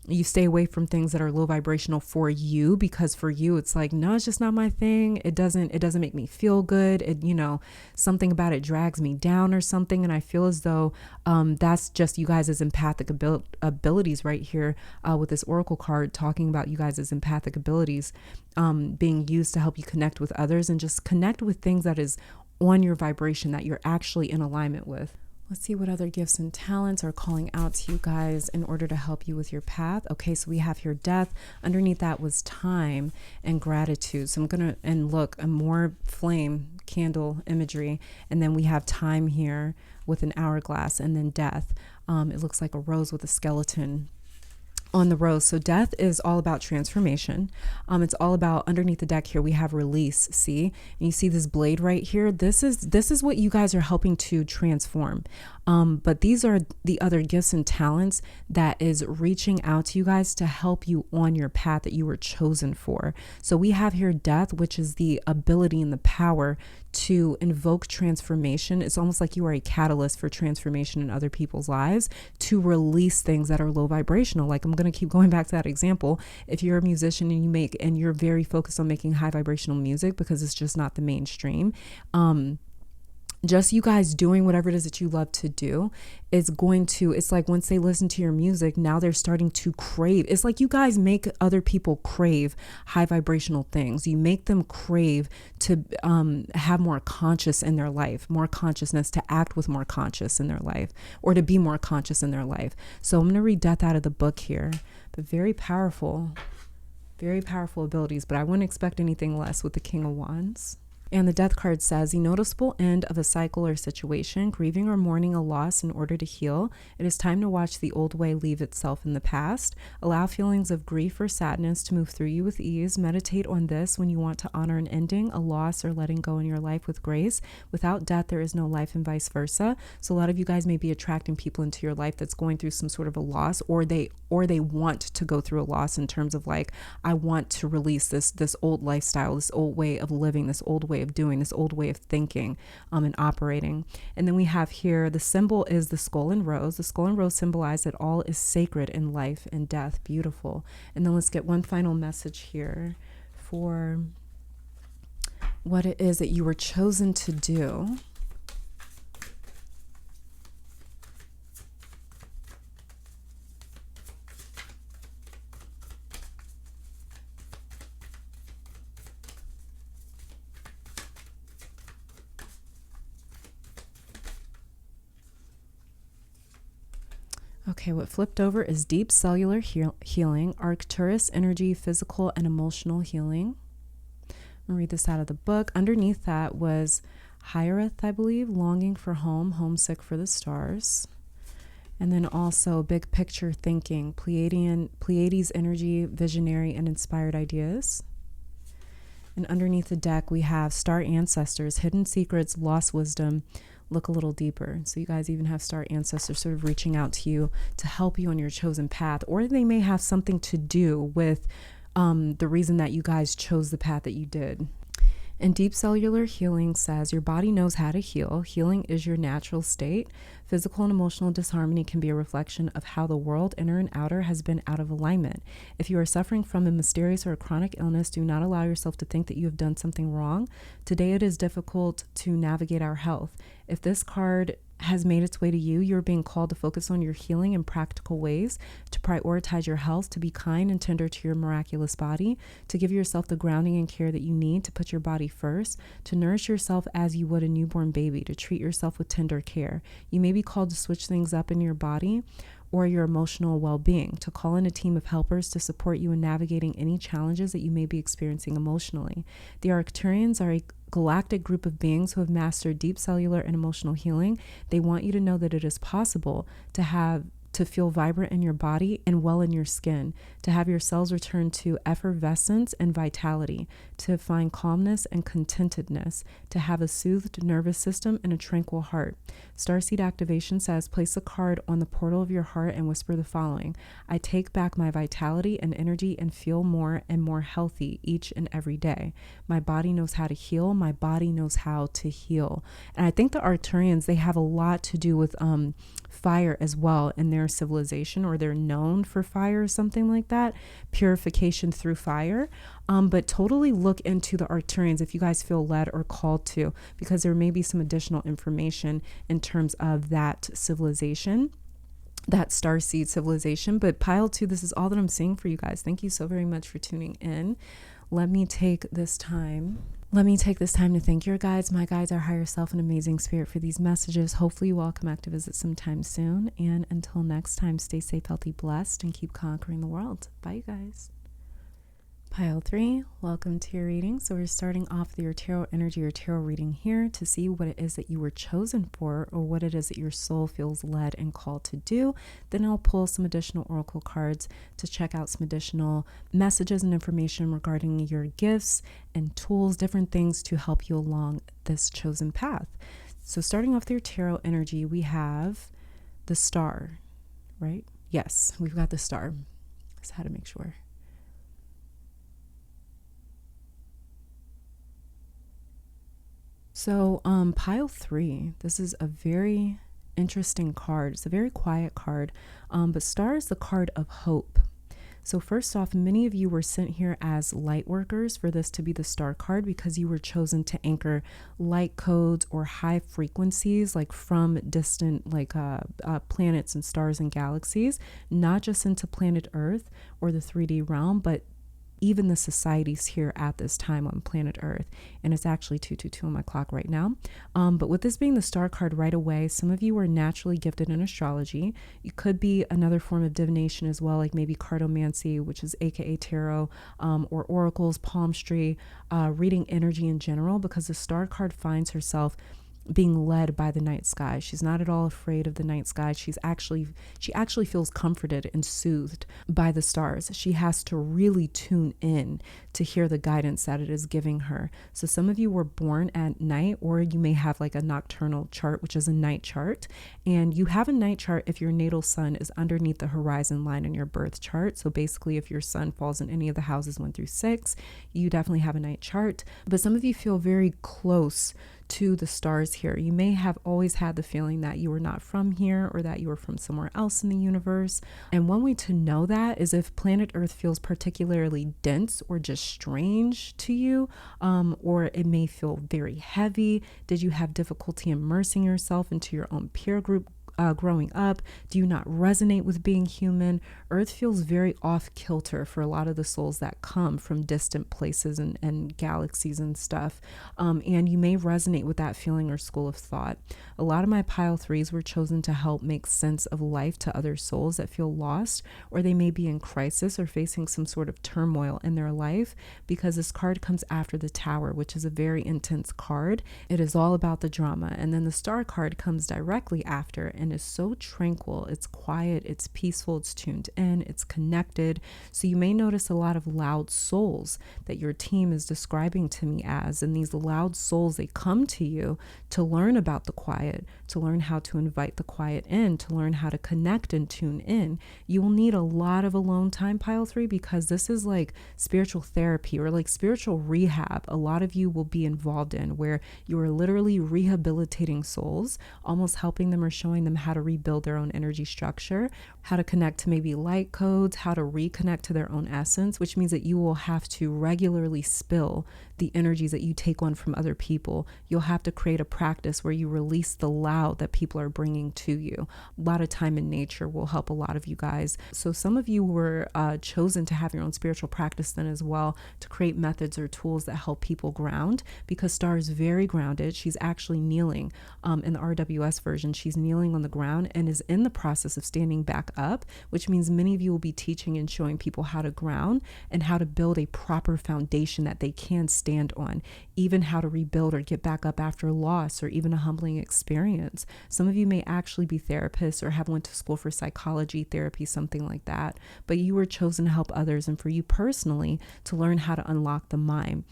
you stay away from things that are low vibrational for you, because for you it's like, no, it's just not my thing. It doesn't make me feel good. It, you know, something about it drags me down or something. And I feel as though that's just you guys' empathic abilities right here with this oracle card talking about you guys' empathic abilities being used to help you connect with others and just connect with things that is on your vibration that you're actually in alignment with. Let's see what other gifts and talents are calling out to you guys in order to help you with your path. Okay, so we have here death. Underneath that was time and gratitude. So I'm going to, and look, a more flame candle imagery. And then we have time here with an hourglass, and then death. It looks like a rose with a skeleton on the rose. So death is all about transformation. It's all about, underneath the deck here, we have release. See, and you see this blade right here. This is what you guys are helping to transform. But these are the other gifts and talents that is reaching out to you guys to help you on your path that you were chosen for. So we have here death, which is the ability and the power to invoke transformation. It's almost like you are a catalyst for transformation in other people's lives, to release things that are low vibrational. Like, I'm going to keep going back to that example. If you're a musician and you're very focused on making high vibrational music because it's just not the mainstream, just you guys doing whatever it is that you love to do is going to, it's like once they listen to your music, now they're starting to crave. It's like you guys make other people crave high vibrational things. You make them crave to have more conscious in their life, more consciousness, to act with more conscious in their life, or to be more conscious in their life. So I'm going to read death out of the book here, but very powerful abilities, but I wouldn't expect anything less with the King of Wands. And the death card says, the noticeable end of a cycle or situation, grieving or mourning a loss in order to heal. It is time to watch the old way leave itself in the past. Allow feelings of grief or sadness to move through you with ease. Meditate on this when you want to honor an ending, a loss, or letting go in your life with grace. Without death, there is no life, and vice versa. So a lot of you guys may be attracting people into your life that's going through some sort of a loss, or they want to go through a loss in terms of like, I want to release this old lifestyle, this old way of living, this old way of doing, this old way of thinking and operating. And then we have here, the symbol is the skull and rose. The skull and rose symbolize that all is sacred in life and death. Beautiful. And then let's get one final message here for what it is that you were chosen to do. Okay, what flipped over is deep cellular healing, Arcturus energy, physical and emotional healing. I'm going to read this out of the book. Underneath that was Hiereth, I believe, longing for home, homesick for the stars. And then also big picture thinking, Pleiades energy, visionary and inspired ideas. And underneath the deck, we have star ancestors, hidden secrets, lost wisdom. Look a little deeper. So you guys even have star ancestors sort of reaching out to you to help you on your chosen path, or they may have something to do with the reason that you guys chose the path that you did. And deep cellular healing says your body knows how to heal. Healing is your natural state. Physical and emotional disharmony can be a reflection of how the world, inner and outer, has been out of alignment. If you are suffering from a mysterious or a chronic illness, do not allow yourself to think that you have done something wrong. Today it is difficult to navigate our health. If this card has made its way to you, you're being called to focus on your healing in practical ways, to prioritize your health, to be kind and tender to your miraculous body, to give yourself the grounding and care that you need, to put your body first, to nourish yourself as you would a newborn baby, to treat yourself with tender care. You may be called to switch things up in your body or your emotional well-being, to call in a team of helpers to support you in navigating any challenges that you may be experiencing emotionally. The Arcturians are a galactic group of beings who have mastered deep cellular and emotional healing. They want you to know that it is possible to feel vibrant in your body and well in your skin, to have your cells return to effervescence and vitality, to find calmness and contentedness, to have a soothed nervous system and a tranquil heart. Starseed activation says, place a card on the portal of your heart and whisper the following: I take back my vitality and energy and feel more and more healthy each and every day. My body knows how to heal. My body knows how to heal. And I think the Arcturians, they have a lot to do with fire as well in their civilization, or they're known for fire or something like that, purification through fire. But totally look into the Arcturians if you guys feel led or called to, because there may be some additional information in terms of that civilization, that starseed civilization. But pile 2, this is all that I'm seeing for you guys. Thank you so very much for tuning in. Let me take this time Let me take this time to thank your guides, my guides, our higher self, and amazing spirit for these messages. Hopefully you all come back to visit sometime soon. And until next time, stay safe, healthy, blessed, and keep conquering the world. Bye, you guys. Pile 3, welcome to your reading. So we're starting off with your tarot energy or tarot reading here to see what it is that you were chosen for, or what it is that your soul feels led and called to do. Then I'll pull some additional oracle cards to check out some additional messages and information regarding your gifts and tools, different things to help you along this chosen path. So starting off with your tarot energy, we have the Star, right? Yes, we've got the Star. Just had to make sure. So pile 3, this is a very interesting card. It's a very quiet card, but Star is the card of hope. So first off, many of you were sent here as light workers for this to be the Star card, because you were chosen to anchor light codes or high frequencies, like from distant planets and stars and galaxies, not just into planet Earth or the 3D realm, but even the societies here at this time on planet Earth. And it's actually 2:22 on my clock right now. But with this being the Star card right away, some of you are naturally gifted in astrology. You could be another form of divination as well, like maybe cartomancy, which is aka tarot, or oracles, palmistry, reading energy in general, because the Star card finds herself being led by the night sky. She's not at all afraid of the night sky. She actually feels comforted and soothed by the stars. She has to really tune in to hear the guidance that it is giving her. So some of you were born at night, or you may have like a nocturnal chart, which is a night chart. And you have a night chart if your natal sun is underneath the horizon line in your birth chart. So basically, if your sun falls in any of the houses 1 through 6, you definitely have a night chart. But some of you feel very close to the stars here. You may have always had the feeling that you were not from here, or that you were from somewhere else in the universe. And one way to know that is if planet Earth feels particularly dense or just strange to you, or it may feel very heavy. Did you have difficulty immersing yourself into your own peer group growing up? Do you not resonate with being human? Earth feels very off kilter for a lot of the souls that come from distant places and galaxies and stuff. And you may resonate with that feeling or school of thought. A lot of my pile 3s were chosen to help make sense of life to other souls that feel lost, or they may be in crisis or facing some sort of turmoil in their life, because this card comes after the Tower, which is a very intense card. It is all about the drama. And then the Star card comes directly after and is so tranquil. It's quiet, it's peaceful, it's tuned in, it's connected. So you may notice a lot of loud souls that your team is describing to me as, and these loud souls, they come to you to learn about the quiet, to learn how to invite the quiet in, to learn how to connect and tune in. You will need a lot of alone time, pile 3, because this is like spiritual therapy or like spiritual rehab. A lot of you will be involved in where you are literally rehabilitating souls, almost helping them or showing them how to rebuild their own energy structure, how to connect to maybe light codes, how to reconnect to their own essence, which means that you will have to regularly spill the energies that you take on from other people. You'll have to create a practice where you release the loud that people are bringing to you. A lot of time in nature will help a lot of you guys. So some of you were chosen to have your own spiritual practice then as well, to create methods or tools that help people ground, because Star is very grounded. She's actually kneeling in the RWS version. She's kneeling on the ground and is in the process of standing back up, which means many of you will be teaching and showing people how to ground and how to build a proper foundation that they can stand on, even how to rebuild or get back up after loss or even a humbling experience. Some of you may actually be therapists or have went to school for psychology, therapy, something like that, but you were chosen to help others and for you personally to learn how to unlock the mind.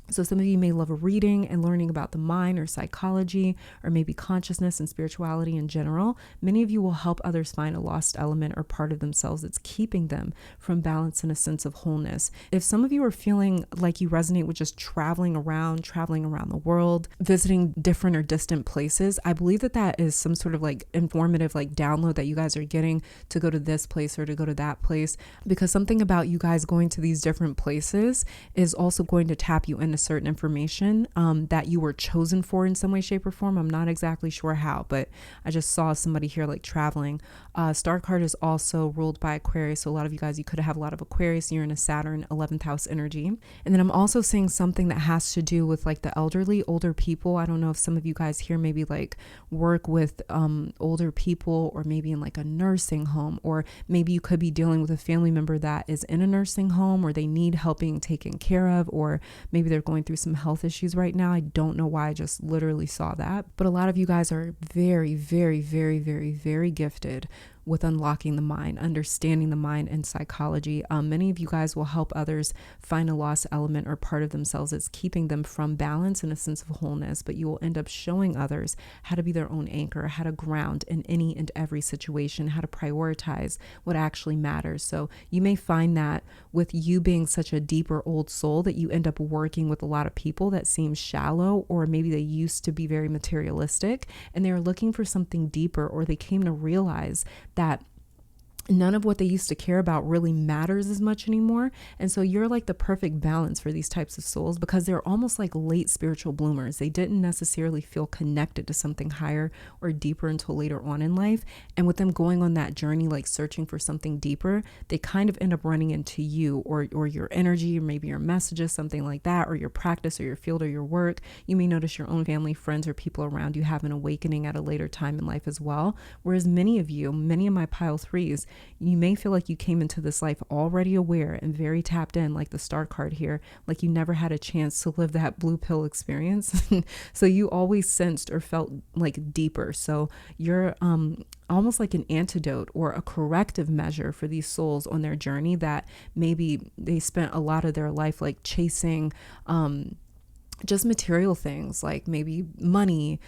So some of you may love reading and learning about the mind or psychology, or maybe consciousness and spirituality in general. Many of you will help others find a lost element or part of themselves that's keeping them from balance and a sense of wholeness. If some of you are feeling like you resonate with just traveling around the world, visiting different or distant places, I believe that that is some sort of like informative like download that you guys are getting to go to this place or to go to that place, because something about you guys going to these different places is also going to tap you into a certain information that you were chosen for in some way, shape, or form. I'm not exactly sure how, but I just saw somebody here like traveling. Star card is also ruled by Aquarius. So a lot of you guys, you could have a lot of Aquarius, you're in a Saturn 11th house energy. And then I'm also seeing something that has to do with like the elderly, older people. I don't know if some of you guys here maybe like work with older people, or maybe in like a nursing home, or maybe you could be dealing with a family member that is in a nursing home, or they need help being taken care of, or maybe they're going through some health issues right now. I don't know why I just literally saw that, but a lot of you guys are very, very, very, very, very gifted with unlocking the mind, understanding the mind and psychology. Many of you guys will help others find a lost element or part of themselves that's keeping them from balance and a sense of wholeness, but you will end up showing others how to be their own anchor, how to ground in any and every situation, how to prioritize what actually matters. So you may find that with you being such a deeper old soul that you end up working with a lot of people that seem shallow, or maybe they used to be very materialistic and they're looking for something deeper, or they came to realize that none of what they used to care about really matters as much anymore. And so you're like the perfect balance for these types of souls, because they're almost like late spiritual bloomers. They didn't necessarily feel connected to something higher or deeper until later on in life. And with them going on that journey, like searching for something deeper, they kind of end up running into you, or your energy, or maybe your messages, something like that, or your practice, or your field, or your work. You may notice your own family, friends, or people around you have an awakening at a later time in life as well. Whereas many of my pile threes, you may feel like you came into this life already aware and very tapped in, like the star card here, like you never had a chance to live that blue pill experience. So you always sensed or felt like deeper. So you're almost like an antidote or a corrective measure for these souls on their journey that maybe they spent a lot of their life like chasing just material things, like maybe money,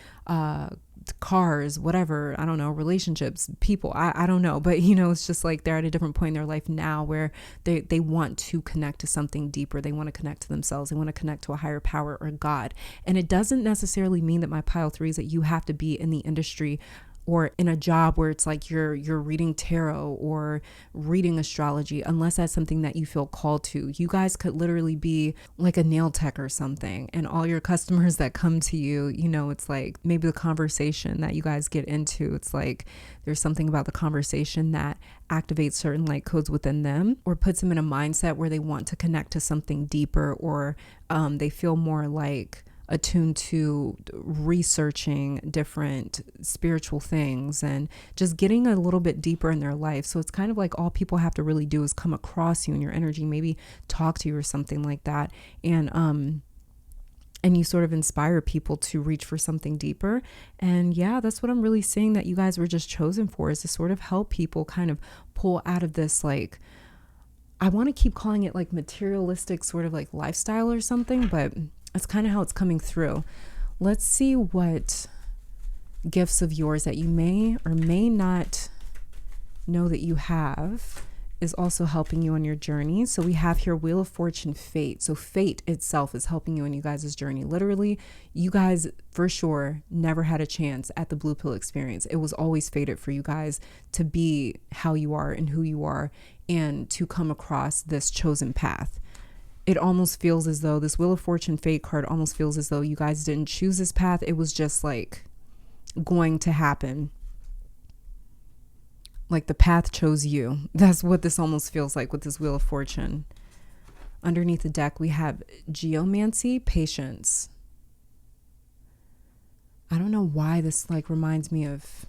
cars, whatever, I don't know, relationships, people, I don't know. But, it's just like they're at a different point in their life now where they want to connect to something deeper. They want to connect to themselves. They want to connect to a higher power or God. And it doesn't necessarily mean that my pile threes that you have to be in the industry or in a job where it's like you're reading tarot or reading astrology, unless that's something that you feel called to. You guys could literally be like a nail tech or something, and all your customers that come to you, it's like maybe the conversation that you guys get into, it's like there's something about the conversation that activates certain light codes within them, or puts them in a mindset where they want to connect to something deeper, or they feel more like attuned to researching different spiritual things and just getting a little bit deeper in their life. So it's kind of like all people have to really do is come across you in your energy, maybe talk to you or something like that. And you sort of inspire people to reach for something deeper. And yeah, that's what I'm really seeing that you guys were just chosen for, is to sort of help people kind of pull out of this, like, I want to keep calling it like materialistic sort of like lifestyle or something, but that's kind of how it's coming through. Let's see what gifts of yours that you may or may not know that you have is also helping you on your journey. So we have here Wheel of Fortune, Fate. So fate itself is helping you in you guys' journey. Literally, you guys for sure never had a chance at the blue pill experience. It was always fated for you guys to be how you are and who you are, and to come across this chosen path. It almost feels as though this Wheel of Fortune Fate card almost feels as though you guys didn't choose this path. It was just like going to happen. Like the path chose you. That's what this almost feels like with this Wheel of Fortune. Underneath the deck, we have Geomancy, Patience. I don't know why this like reminds me of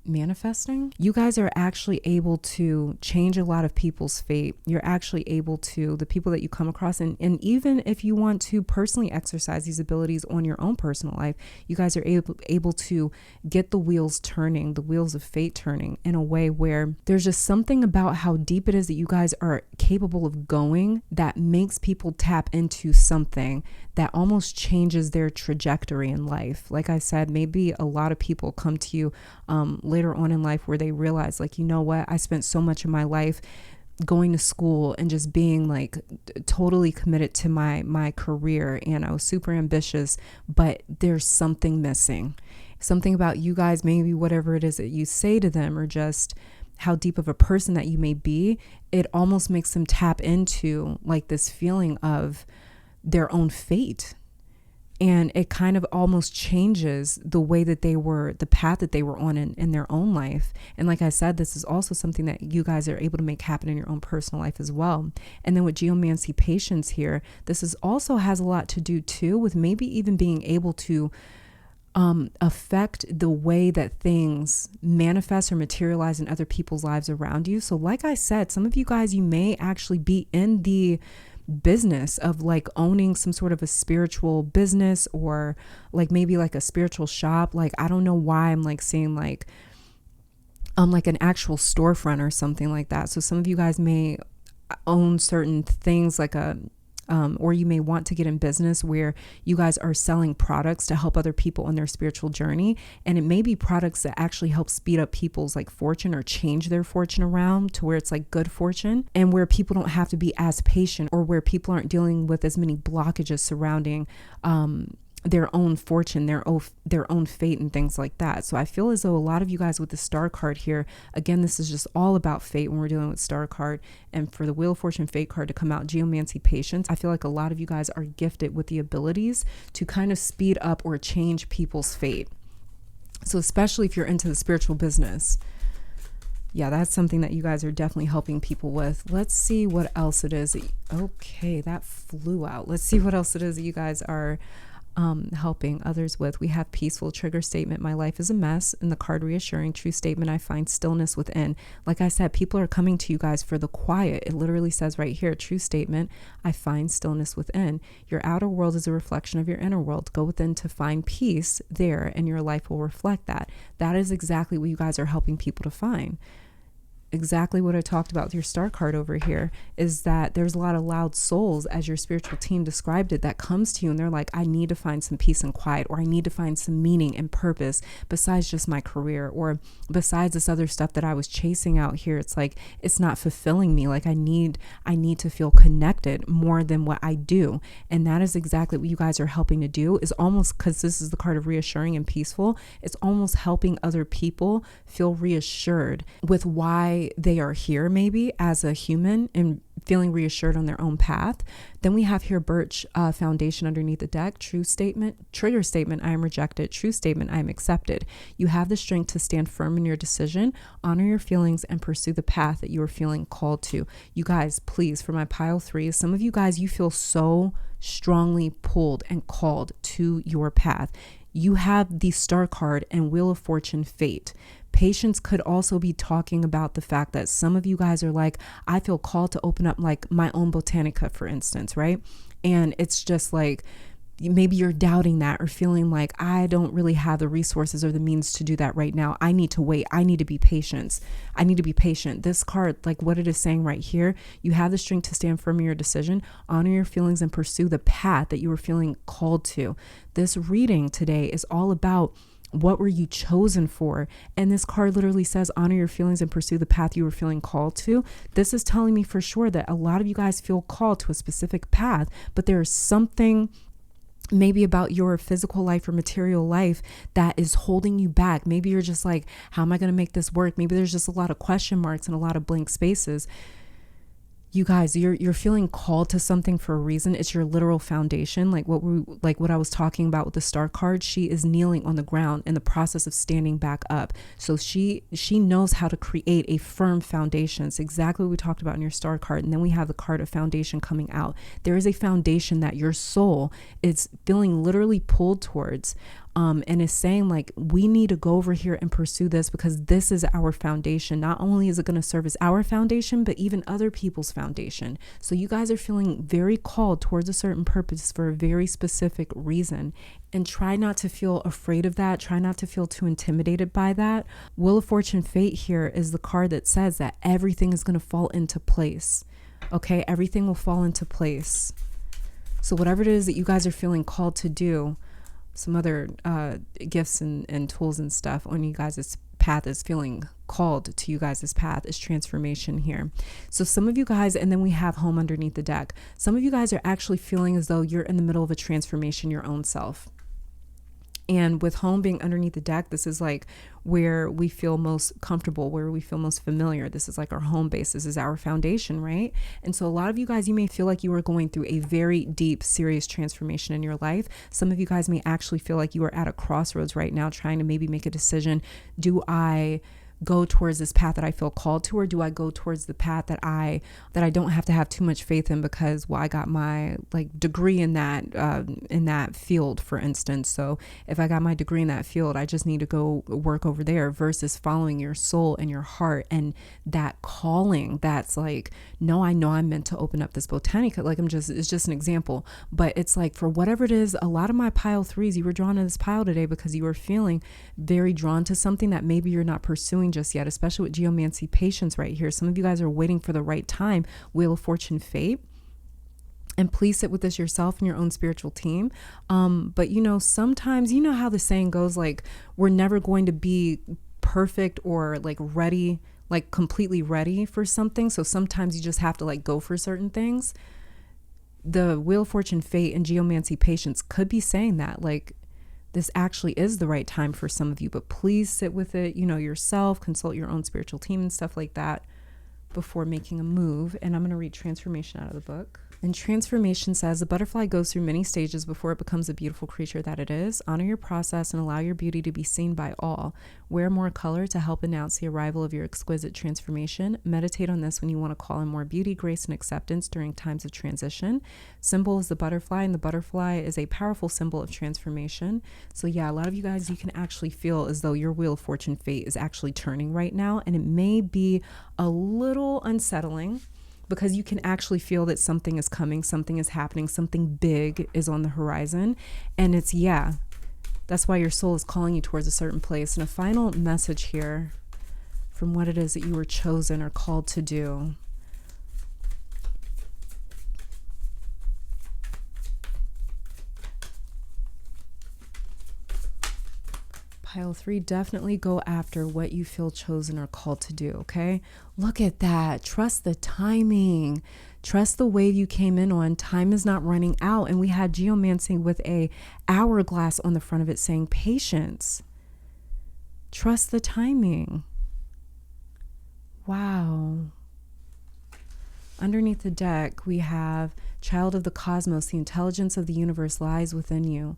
manifesting. You guys are actually able to change a lot of people's fate. You're actually able to, the people that you come across, and even if you want to personally exercise these abilities on your own personal life, you guys are able to get the wheels turning, the wheels of fate turning in a way where there's just something about how deep it is that you guys are capable of going that makes people tap into something that almost changes their trajectory in life. Like I said, maybe a lot of people come to you later on in life where they realize, like, you know what, I spent so much of my life going to school and just being like totally committed to my career, and I was super ambitious, but there's something missing. Something about you guys, maybe whatever it is that you say to them, or just how deep of a person that you may be, it almost makes them tap into like this feeling of their own fate. And it kind of almost changes the way that they were, the path that they were on in their own life. And like I said, this is also something that you guys are able to make happen in your own personal life as well. And then with geomancy patience here, this is also has a lot to do too with maybe even being able to affect the way that things manifest or materialize in other people's lives around you. So like I said, some of you guys, you may actually be in the business of like owning some sort of a spiritual business, or like maybe like a spiritual shop. Like, I don't know why I'm like saying like an actual storefront or something like that. So some of you guys may own certain things like or you may want to get in business where you guys are selling products to help other people on their spiritual journey. And it may be products that actually help speed up people's like fortune or change their fortune around to where it's like good fortune, and where people don't have to be as patient, or where people aren't dealing with as many blockages surrounding their own fortune, their own fate and things like that. So I feel as though a lot of you guys with the star card here, again, this is just all about fate when we're dealing with star card. And for the Wheel of Fortune fate card to come out, geomancy patience, I feel like a lot of you guys are gifted with the abilities to kind of speed up or change people's fate. So especially if you're into the spiritual business, yeah, that's something that you guys are definitely helping people with. Let's see what else it is. Okay, that flew out. Let's see what else it is that you guys are helping others with. We have peaceful, trigger statement, my life is a mess, and the card reassuring, true statement, I find stillness within. Like I said, people are coming to you guys for the quiet. It literally says right here, true statement, I find stillness within. Your outer world is a reflection of your inner world. Go within to find peace there, and your life will reflect that. That is exactly what you guys are helping people to find. Exactly what I talked about with your star card over here is that there's a lot of loud souls, as your spiritual team described it, that comes to you and they're like, I need to find some peace and quiet, or I need to find some meaning and purpose besides just my career, or besides this other stuff that I was chasing out here. It's like, it's not fulfilling me. Like I need to feel connected more than what I do. And that is exactly what you guys are helping to do, is almost, because this is the card of reassuring and peaceful, it's almost helping other people feel reassured with why they are here, maybe as a human, and feeling reassured on their own path. Then we have here Birch Foundation underneath the deck. True statement, trigger statement, I am rejected. True statement, I am accepted. You have the strength to stand firm in your decision, honor your feelings, and pursue the path that you are feeling called to. You guys, please, for my pile 3, some of you guys, you feel so strongly pulled and called to your path. You have the star card and Wheel of Fortune fate. Patience could also be talking about the fact that some of you guys are like, I feel called to open up like my own botanica, for instance, right? And it's just like, maybe you're doubting that, or feeling like, I don't really have the resources or the means to do that right now. I need to wait. I need to be patient. I need to be patient. This card, like what it is saying right here, you have the strength to stand firm in your decision, honor your feelings, and pursue the path that you are feeling called to. This reading today is all about, what were you chosen for? And this card literally says, honor your feelings and pursue the path you were feeling called to. This is telling me for sure that a lot of you guys feel called to a specific path, but there is something maybe about your physical life or material life that is holding you back. Maybe you're just like, how am I going to make this work? Maybe there's just a lot of question marks and a lot of blank spaces. You guys, you're feeling called to something for a reason. It's your literal foundation. Like what I was talking about with the star card, she is kneeling on the ground in the process of standing back up. So she knows how to create a firm foundation. It's exactly what we talked about in your star card. And then we have the card of foundation coming out. There is a foundation that your soul is feeling literally pulled towards. And is saying like, we need to go over here and pursue this, because this is our foundation. Not only is it going to serve as our foundation, but even other people's foundation. So you guys are feeling very called towards a certain purpose for a very specific reason. And try not to feel afraid of that. Try not to feel too intimidated by that. Wheel of Fortune fate here is the card that says that everything is going to fall into place. Okay, everything will fall into place. So whatever it is that you guys are feeling called to do, some other gifts and tools and stuff on you guys' path is feeling called to you guys' path is transformation here. So some of you guys, and then we have home underneath the deck. Some of you guys are actually feeling as though you're in the middle of a transformation your own self. And with home being underneath the deck, this is like where we feel most comfortable, where we feel most familiar. This is like our home base. This is our foundation, right? And so a lot of you guys, you may feel like you are going through a very deep, serious transformation in your life. Some of you guys may actually feel like you are at a crossroads right now, trying to maybe make a decision. Do I go towards this path that I feel called to, or do I go towards the path that I don't have to have too much faith in because, well, I got my like degree in that field, for instance. So if I got my degree in that field, I just need to go work over there, versus following your soul and your heart and that calling. That's like, no, I know I'm meant to open up this botanica. Like it's just an example, but it's like, for whatever it is, a lot of my pile threes, you were drawn to this pile today because you were feeling very drawn to something that maybe you're not pursuing just yet, especially with geomancy patience right here. Some of you guys are waiting for the right time, Wheel of Fortune, fate. And please sit with this yourself and your own spiritual team. But sometimes, how the saying goes, like, we're never going to be perfect or like ready, like completely ready for something. So sometimes you just have to like go for certain things. The Wheel of Fortune, fate, and geomancy patience could be saying that, like, this actually is the right time for some of you, but please sit with it, yourself, consult your own spiritual team and stuff like that before making a move. And I'm going to read Transformation out of the book. And Transformation says, the butterfly goes through many stages before it becomes the beautiful creature that it is. Honor your process and allow your beauty to be seen by all. Wear more color to help announce the arrival of your exquisite transformation. Meditate on this when you want to call in more beauty, grace, and acceptance during times of transition. Symbol is the butterfly, and the butterfly is a powerful symbol of transformation. So yeah, a lot of you guys, you can actually feel as though your Wheel of Fortune, fate is actually turning right now, and it may be a little unsettling, because you can actually feel that something is coming, something is happening, something big is on the horizon. And that's why your soul is calling you towards a certain place. And a final message here from what it is that you were chosen or called to do. Pile 3, definitely go after what you feel chosen or called to do, okay? Look at that. Trust the timing. Trust the wave you came in on. Time is not running out. And we had geomancy with a hourglass on the front of it saying patience. Trust the timing. Wow. Underneath the deck, we have Child of the Cosmos. The intelligence of the universe lies within you.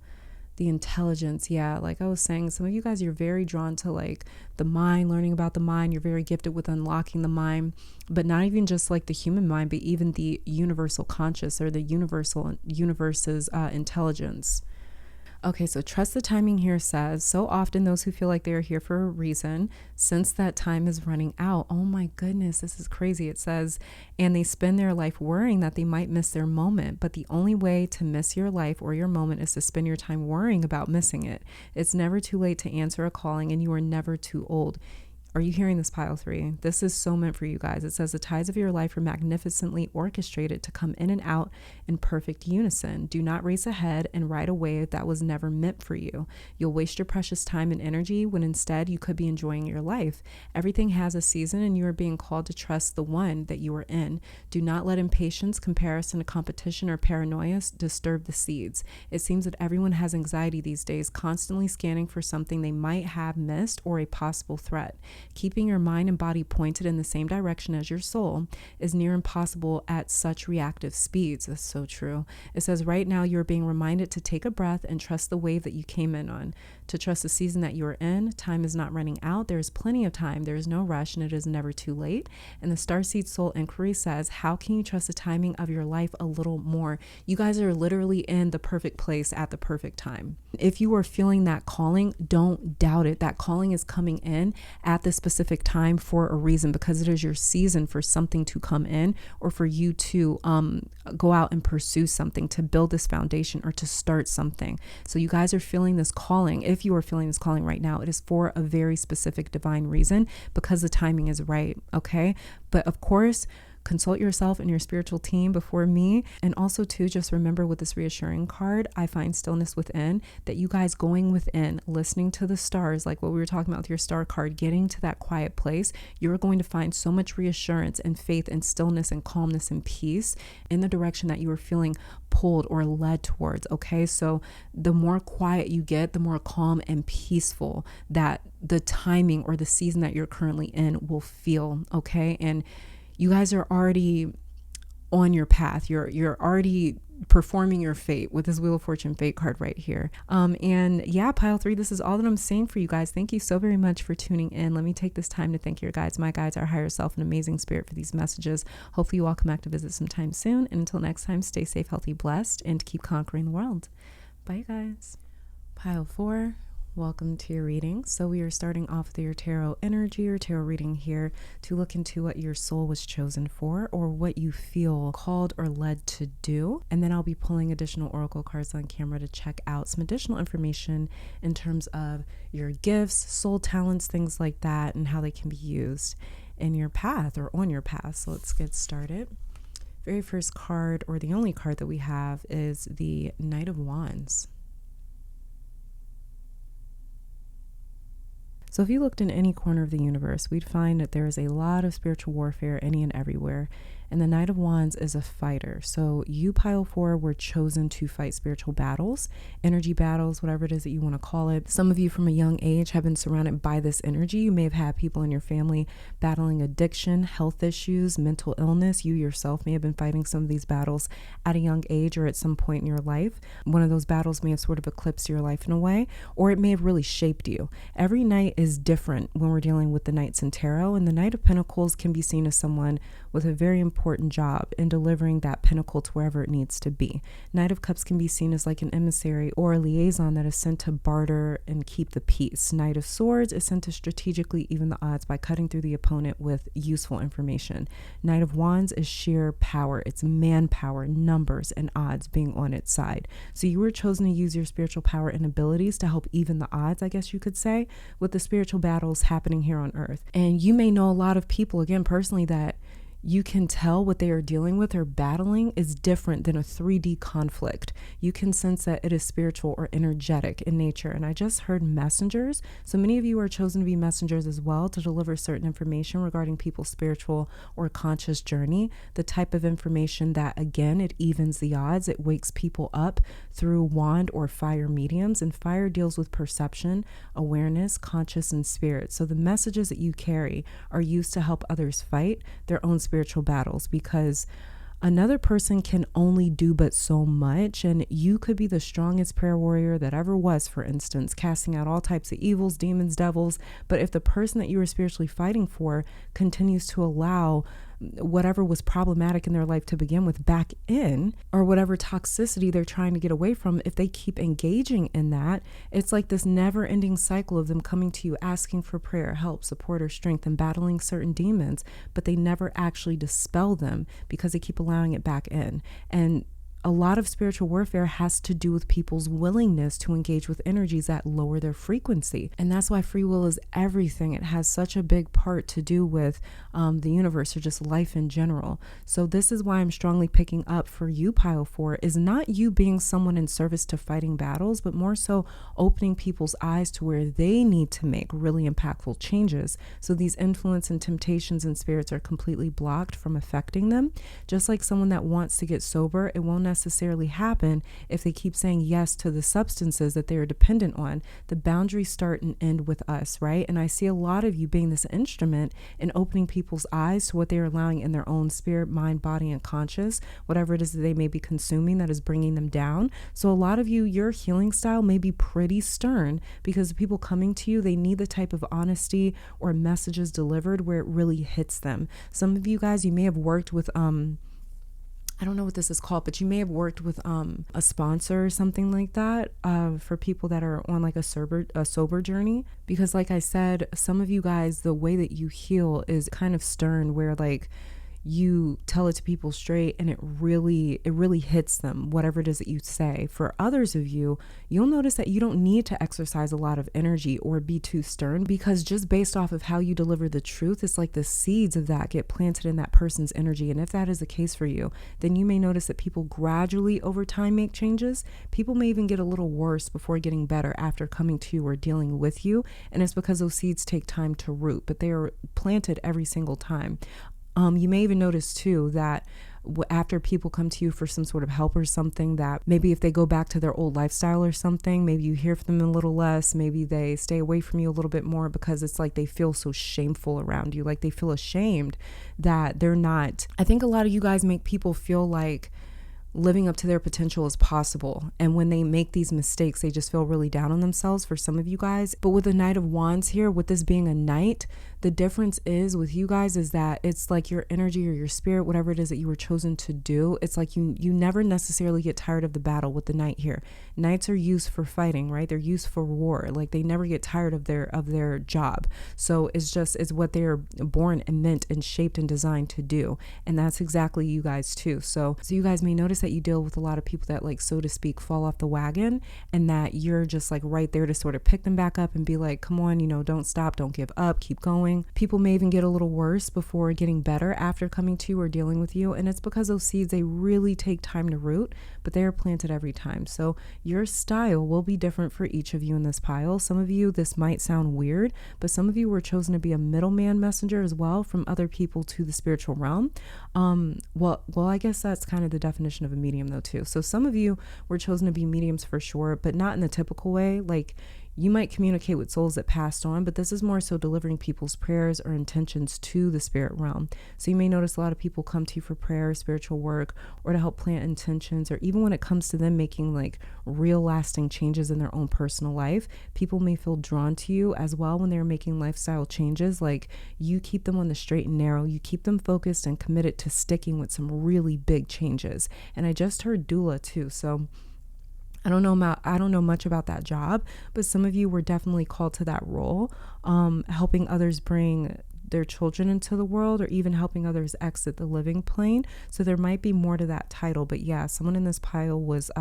The intelligence, yeah, like I was saying, some of you guys, you're very drawn to like the mind, learning about the mind. You're very gifted with unlocking the mind, but not even just like the human mind, but even the universal conscious, or the universe's intelligence. Okay, so trust the timing here says, so often those who feel like they are here for a reason, since that time is running out. Oh my goodness, this is crazy. It says, and they spend their life worrying that they might miss their moment. But the only way to miss your life or your moment is to spend your time worrying about missing it. It's never too late to answer a calling, and you are never too old. Are you hearing this, pile 3? This is so meant for you guys. It says the tides of your life are magnificently orchestrated to come in and out in perfect unison. Do not race ahead and ride a wave that was never meant for you. You'll waste your precious time and energy when instead you could be enjoying your life. Everything has a season, and you are being called to trust the one that you are in. Do not let impatience, comparison, competition, or paranoia disturb the seeds. It seems that everyone has anxiety these days, constantly scanning for something they might have missed or a possible threat. Keeping your mind and body pointed in the same direction as your soul is near impossible at such reactive speeds. That's so true. It says right now you're being reminded to take a breath and trust the wave that you came in on, to trust the season that you are in. Time is not running out. There is plenty of time. There is no rush, and it is never too late. And the Starseed Soul Inquiry says, how can you trust the timing of your life a little more? You guys are literally in the perfect place at the perfect time. If you are feeling that calling, don't doubt it. That calling is coming in at the specific time for a reason, because it is your season for something to come in, or for you to go out and pursue something, to build this foundation, or to start something. So you guys are feeling this calling. If you are feeling this calling right now, it is for a very specific divine reason, because the timing is right. Okay. But of course, consult yourself and your spiritual team before me. And also too, just remember with this reassuring card, I find stillness within, that you guys going within, listening to the stars, like what we were talking about with your star card, getting to that quiet place, you're going to find so much reassurance and faith and stillness and calmness and peace in the direction that you are feeling pulled or led towards. Okay, so the more quiet you get, the more calm and peaceful that the timing or the season that you're currently in will feel. Okay, and you guys are already on your path. You're already performing your fate with this Wheel of Fortune fate card right here. And yeah, pile 3, this is all that I'm saying for you guys. Thank you so very much for tuning in. Let me take this time to thank your guides, my guides, our higher self, and amazing spirit for these messages. Hopefully you all come back to visit sometime soon. And until next time, stay safe, healthy, blessed, and keep conquering the world. Bye, guys. Pile 4. Welcome to your reading. So we are starting off with your tarot energy or tarot reading here to look into what your soul was chosen for or what you feel called or led to do. And then I'll be pulling additional oracle cards on camera to check out some additional information in terms of your gifts, soul talents, things like that, and how they can be used in your path or on your path. So let's get started. Very first card, or the only card that we have, is the Knight of Wands. So if you looked in any corner of the universe, we'd find that there is a lot of spiritual warfare any and everywhere. And the Knight of Wands is a fighter. So you, pile 4, were chosen to fight spiritual battles, energy battles, whatever it is that you want to call it. Some of you from a young age have been surrounded by this energy. You may have had people in your family battling addiction, health issues, mental illness. You yourself may have been fighting some of these battles at a young age or at some point in your life. One of those battles may have sort of eclipsed your life in a way, or it may have really shaped you. Every night is different when we're dealing with the Knights in tarot, and the Knight of Pentacles can be seen as someone with a very important job in delivering that pinnacle to wherever it needs to be. Knight of Cups can be seen as like an emissary or a liaison that is sent to barter and keep the peace. Knight of Swords is sent to strategically even the odds by cutting through the opponent with useful information. Knight of Wands is sheer power. It's manpower, numbers, and odds being on its side. So you were chosen to use your spiritual power and abilities to help even the odds, I guess you could say, with the spiritual battles happening here on earth. And you may know a lot of people, again, personally, that you can tell what they are dealing with or battling is different than a 3D conflict. You can sense that it is spiritual or energetic in nature. And I just heard messengers. So many of you are chosen to be messengers as well to deliver certain information regarding people's spiritual or conscious journey. The type of information that, again, it evens the odds. It wakes people up through wand or fire mediums. And fire deals with perception, awareness, conscious, and spirit. So the messages that you carry are used to help others fight their own spiritual battles, because another person can only do but so much, and you could be the strongest prayer warrior that ever was, for instance, casting out all types of evils, demons, devils, but if the person that you were spiritually fighting for continues to allow whatever was problematic in their life to begin with back in, or whatever toxicity they're trying to get away from, if they keep engaging in that, it's like this never-ending cycle of them coming to you asking for prayer, help, support, or strength, and battling certain demons, but they never actually dispel them because they keep allowing it back in. And a lot of spiritual warfare has to do with people's willingness to engage with energies that lower their frequency. And that's why free will is everything. It has such a big part to do with the universe or just life in general. So this is why I'm strongly picking up for you, pile 4, is not you being someone in service to fighting battles, but more so opening people's eyes to where they need to make really impactful changes. So these influence and temptations and spirits are completely blocked from affecting them. Just like someone that wants to get sober, it won't necessarily happen if they keep saying yes to the substances that they are dependent on. The boundaries start and end with us, right? And I see a lot of you being this instrument in opening people's eyes to what they are allowing in their own spirit, mind, body, and conscious, whatever it is that they may be consuming that is bringing them down. So a lot of you, your healing style may be pretty stern because the people coming to you, they need the type of honesty or messages delivered where it really hits them. Some of you guys, you may have worked with I don't know what this is called, but you may have worked with a sponsor or something like that for people that are on like a sober journey. Because like I said, some of you guys, the way that you heal is kind of stern, where like you tell it to people straight, and it really hits them, whatever it is that you say. For others of you, you'll notice that you don't need to exercise a lot of energy or be too stern, because just based off of how you deliver the truth, it's like the seeds of that get planted in that person's energy. And if that is the case for you, then you may notice that people gradually over time make changes. People may even get a little worse before getting better after coming to you or dealing with you. And it's because those seeds take time to root, but they are planted every single time. You may even notice too that after people come to you for some sort of help or something, that maybe if they go back to their old lifestyle or something, maybe you hear from them a little less, maybe they stay away from you a little bit more, because it's like they feel so shameful around you. Like they feel ashamed that they're not. I think a lot of you guys make people feel like living up to their potential is possible. And when they make these mistakes, they just feel really down on themselves, for some of you guys. But with the Knight of Wands here, with this being a knight, the difference is with you guys is that it's like your energy or your spirit, whatever it is that you were chosen to do, it's like you never necessarily get tired of the battle with the knight here. Knights are used for fighting, right? They're used for war. Like they never get tired of their job. So it's what they're born and meant and shaped and designed to do. And that's exactly you guys too. So you guys may notice that you deal with a lot of people that, like, so to speak, fall off the wagon, and that you're just like right there to sort of pick them back up and be like, come on, don't stop, don't give up, keep going. People may even get a little worse before getting better after coming to you or dealing with you. And it's because those seeds, they really take time to root, but they are planted every time. So your style will be different for each of you in this pile. Some of you, this might sound weird, but some of you were chosen to be a middleman messenger as well, from other people to the spiritual realm. Well, I guess that's kind of the definition of a medium though too. So some of you were chosen to be mediums for sure, but not in the typical way. Like you might communicate with souls that passed on, but this is more so delivering people's prayers or intentions to the spirit realm. So you may notice a lot of people come to you for prayer, spiritual work, or to help plant intentions, or even when it comes to them making like real lasting changes in their own personal life, people may feel drawn to you as well when they're making lifestyle changes. Like you keep them on the straight and narrow, you keep them focused and committed to sticking with some really big changes. And I just heard doula too. So I don't know much about that job, but some of you were definitely called to that role, helping others bring their children into the world, or even helping others exit the living plane. So there might be more to that title, but yeah, someone in this pile was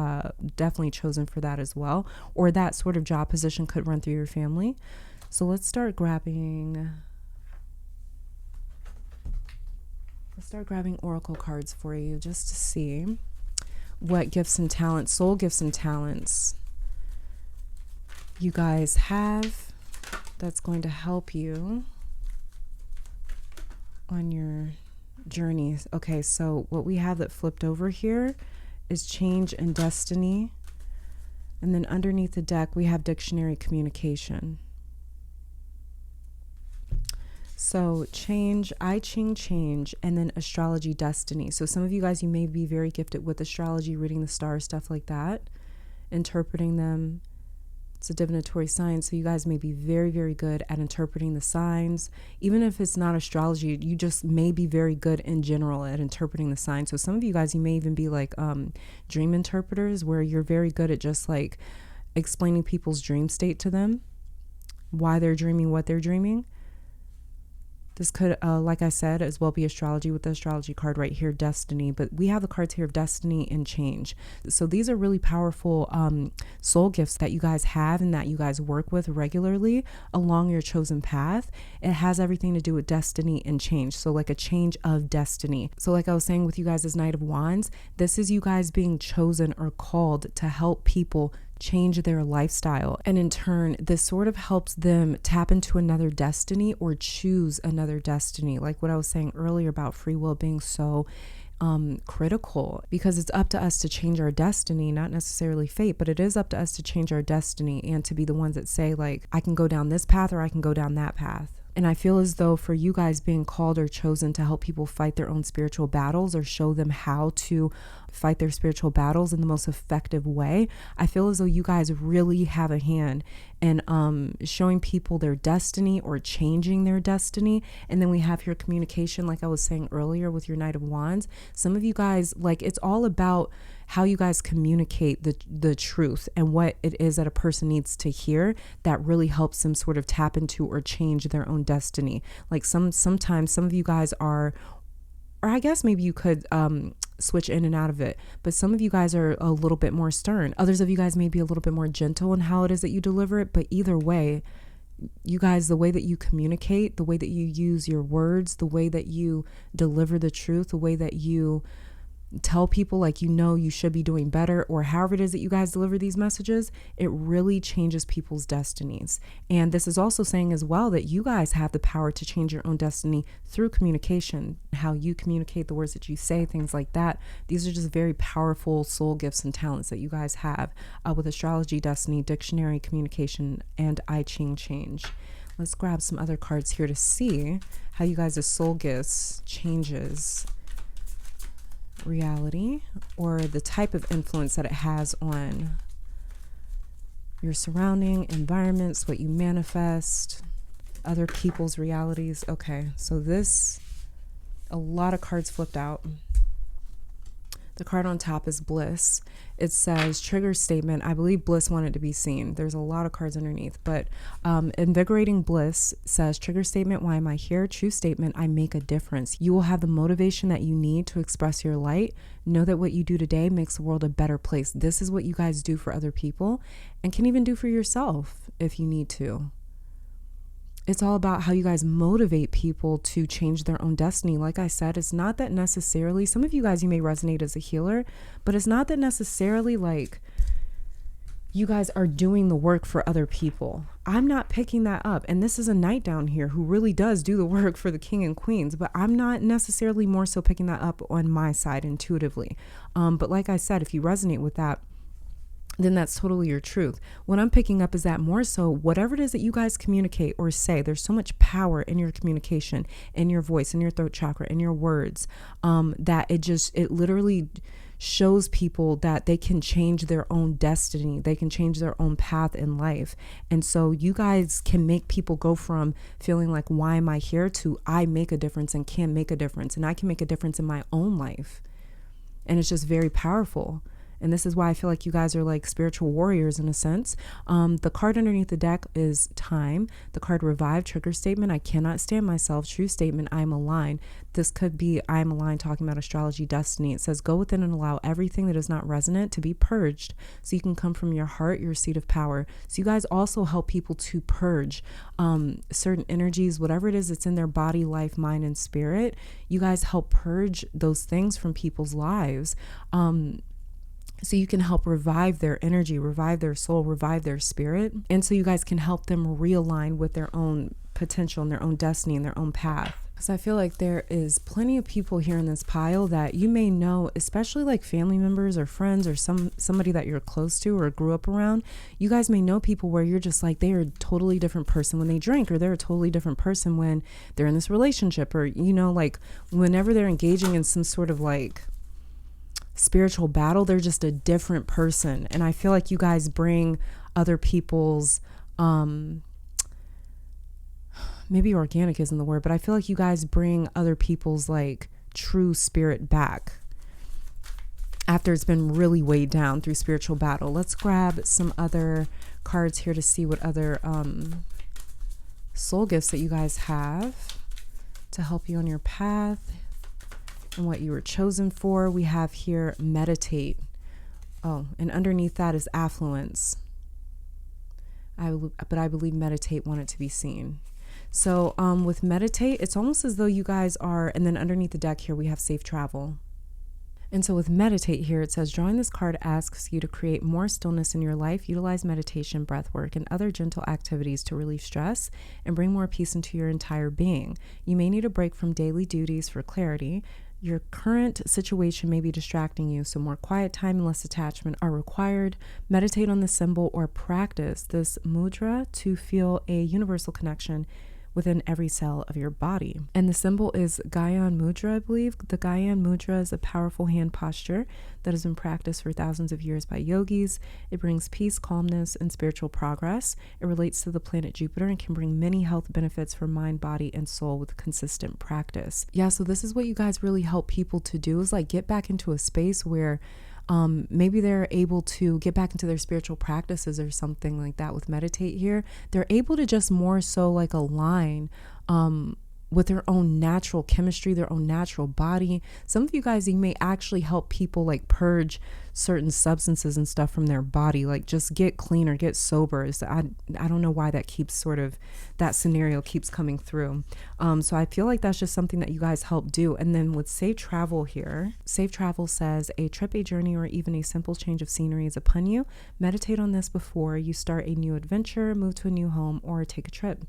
definitely chosen for that as well, or that sort of job position could run through your family. So let's start grabbing oracle cards for you just to see what gifts and talents, soul gifts and talents you guys have that's going to help you on your journey. Okay, so what we have that flipped over here is change and destiny. And then underneath the deck, we have dictionary communication. So change, I Ching change, and then astrology destiny. So some of you guys, you may be very gifted with astrology, reading the stars, stuff like that, interpreting them. It's a divinatory science, so you guys may be very, very good at interpreting the signs. Even if it's not astrology, you just may be very good in general at interpreting the signs. So some of you guys, you may even be like dream interpreters, where you're very good at just like explaining people's dream state to them, why they're dreaming, what they're dreaming. This could, like I said, as well be astrology with the astrology card right here, destiny. But we have the cards here of destiny and change. So these are really powerful soul gifts that you guys have and that you guys work with regularly along your chosen path. It has everything to do with destiny and change. So like a change of destiny. So like I was saying with you guys as Knight of Wands, this is you guys being chosen or called to help people change their lifestyle. And in turn, this sort of helps them tap into another destiny or choose another destiny. Like what I was saying earlier about free will being so critical, because it's up to us to change our destiny, not necessarily fate, but it is up to us to change our destiny and to be the ones that say like, I can go down this path or I can go down that path. And I feel as though for you guys being called or chosen to help people fight their own spiritual battles or show them how to fight their spiritual battles in the most effective way, I feel as though you guys really have a hand in showing people their destiny or changing their destiny. And then we have here communication, like I was saying earlier with your Knight of Wands. Some of you guys, like, it's all about how you guys communicate the truth and what it is that a person needs to hear that really helps them sort of tap into or change their own destiny. Like sometimes some of you guys are or I guess maybe you could switch in and out of it. But some of you guys are a little bit more stern. Others of you guys may be a little bit more gentle in how it is that you deliver it. But either way, you guys, the way that you communicate, the way that you use your words, the way that you deliver the truth, the way that you tell people like, you know, you should be doing better, or however it is that you guys deliver these messages, it really changes people's destinies. And this is also saying as well that you guys have the power to change your own destiny through communication, how you communicate, the words that you say, things like that. These are just very powerful soul gifts and talents that you guys have with astrology, destiny, dictionary, communication, and I Ching change. Let's grab some other cards here to see how you guys' soul gifts changes reality, or the type of influence that it has on your surrounding environments, what you manifest, other people's realities. Okay, so this, a lot of cards flipped out. The card on top is bliss. It says trigger statement. I believe bliss wanted to be seen. There's a lot of cards underneath, but invigorating bliss says trigger statement. Why am I here? True statement. I make a difference. You will have the motivation that you need to express your light. Know that what you do today makes the world a better place. This is what you guys do for other people and can even do for yourself if you need to. It's all about how you guys motivate people to change their own destiny. Like I said, it's not that necessarily, some of you guys, you may resonate as a healer, but it's not that necessarily like you guys are doing the work for other people. I'm not picking that up. And this is a knight down here who really does do the work for the king and queens, but I'm not necessarily more so picking that up on my side intuitively. But like I said, if you resonate with that, then that's totally your truth. What I'm picking up is that more so whatever it is that you guys communicate or say, there's so much power in your communication, in your voice, in your throat chakra, in your words, that it literally shows people that they can change their own destiny. They can change their own path in life. And so you guys can make people go from feeling like, why am I here, to I make a difference and can make a difference. And I can make a difference in my own life. And it's just very powerful. And this is why I feel like you guys are like spiritual warriors in a sense. The card underneath the deck is time. The card revive, trigger statement. I cannot stand myself. True statement. I am aligned. This could be I am aligned, talking about astrology, destiny. It says go within and allow everything that is not resonant to be purged so you can come from your heart, your seat of power. So you guys also help people to purge certain energies, whatever it is that's in their body, life, mind, and spirit. You guys help purge those things from people's lives. So you can help revive their energy, revive their soul, revive their spirit. And so you guys can help them realign with their own potential and their own destiny and their own path. So I feel like there is plenty of people here in this pile that you may know, especially like family members or friends or somebody that you're close to or grew up around. You guys may know people where you're just like, they are a totally different person when they drink, or they're a totally different person when they're in this relationship, or, you know, like whenever they're engaging in some sort of like spiritual battle, they're just a different person. And I feel like you guys bring other people's maybe organic isn't the word, but I feel like you guys bring other people's like true spirit back after it's been really weighed down through spiritual battle. Let's grab some other cards here to see what other soul gifts that you guys have to help you on your path and what you were chosen for. We have here meditate. Oh, and underneath that is affluence. But I believe meditate wanted to be seen. So with meditate, it's almost as though you guys are, and then underneath the deck here, we have safe travel. And so with meditate here, it says drawing this card asks you to create more stillness in your life, utilize meditation, breath work, and other gentle activities to relieve stress and bring more peace into your entire being. You may need a break from daily duties for clarity. Your current situation may be distracting you, so more quiet time and less attachment are required. Meditate on the symbol or practice this mudra to feel a universal connection within every cell of your body. And the symbol is Gyan Mudra, I believe. The Gyan Mudra is a powerful hand posture that has been practiced for thousands of years by yogis. It brings peace, calmness, and spiritual progress. It relates to the planet Jupiter and can bring many health benefits for mind, body, and soul with consistent practice. Yeah, so this is what you guys really help people to do, is like get back into a space where maybe they're able to get back into their spiritual practices or something like that. With meditate here, they're able to just more so like align with their own natural chemistry, their own natural body. Some of you guys, you may actually help people like purge certain substances and stuff from their body, like just get clean or get sober. So I don't know why that keeps sort of, that scenario keeps coming through. So I feel like that's just something that you guys help do. And then with safe travel here, safe travel says a trip, a journey, or even a simple change of scenery is upon you. Meditate on this before you start a new adventure, move to a new home, or take a trip.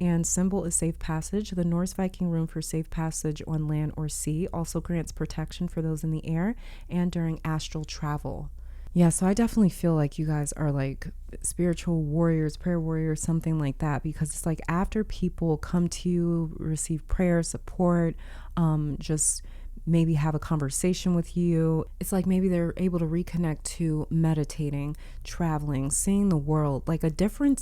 And symbol is safe passage. The Norse Viking rune for safe passage on land or sea also grants protection for those in the air and during astral travel. Yeah, so I definitely feel like you guys are like spiritual warriors, prayer warriors, something like that, because it's like after people come to you, receive prayer, support, just maybe have a conversation with you, it's like maybe they're able to reconnect to meditating, traveling, seeing the world, like a different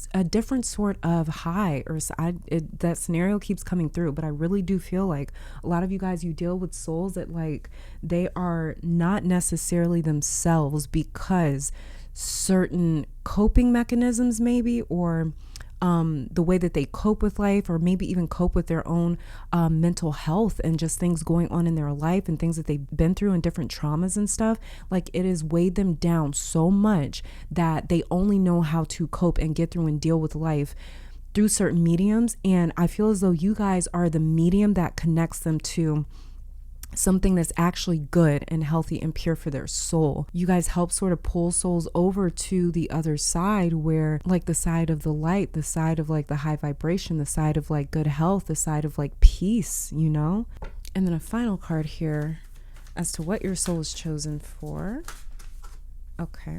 sort of high. Or that scenario keeps coming through, but I really do feel like a lot of you guys, you deal with souls that like they are not necessarily themselves because certain coping mechanisms maybe, or the way that they cope with life, or maybe even cope with their own mental health and just things going on in their life and things that they've been through and different traumas and stuff. Like it has weighed them down so much that they only know how to cope and get through and deal with life through certain mediums. And I feel as though you guys are the medium that connects them to something that's actually good and healthy and pure for their soul. You guys help sort of pull souls over to the other side, where like the side of the light, the side of like the high vibration, the side of like good health, the side of like peace, you know? And then a final card here as to what your soul is chosen for. Okay.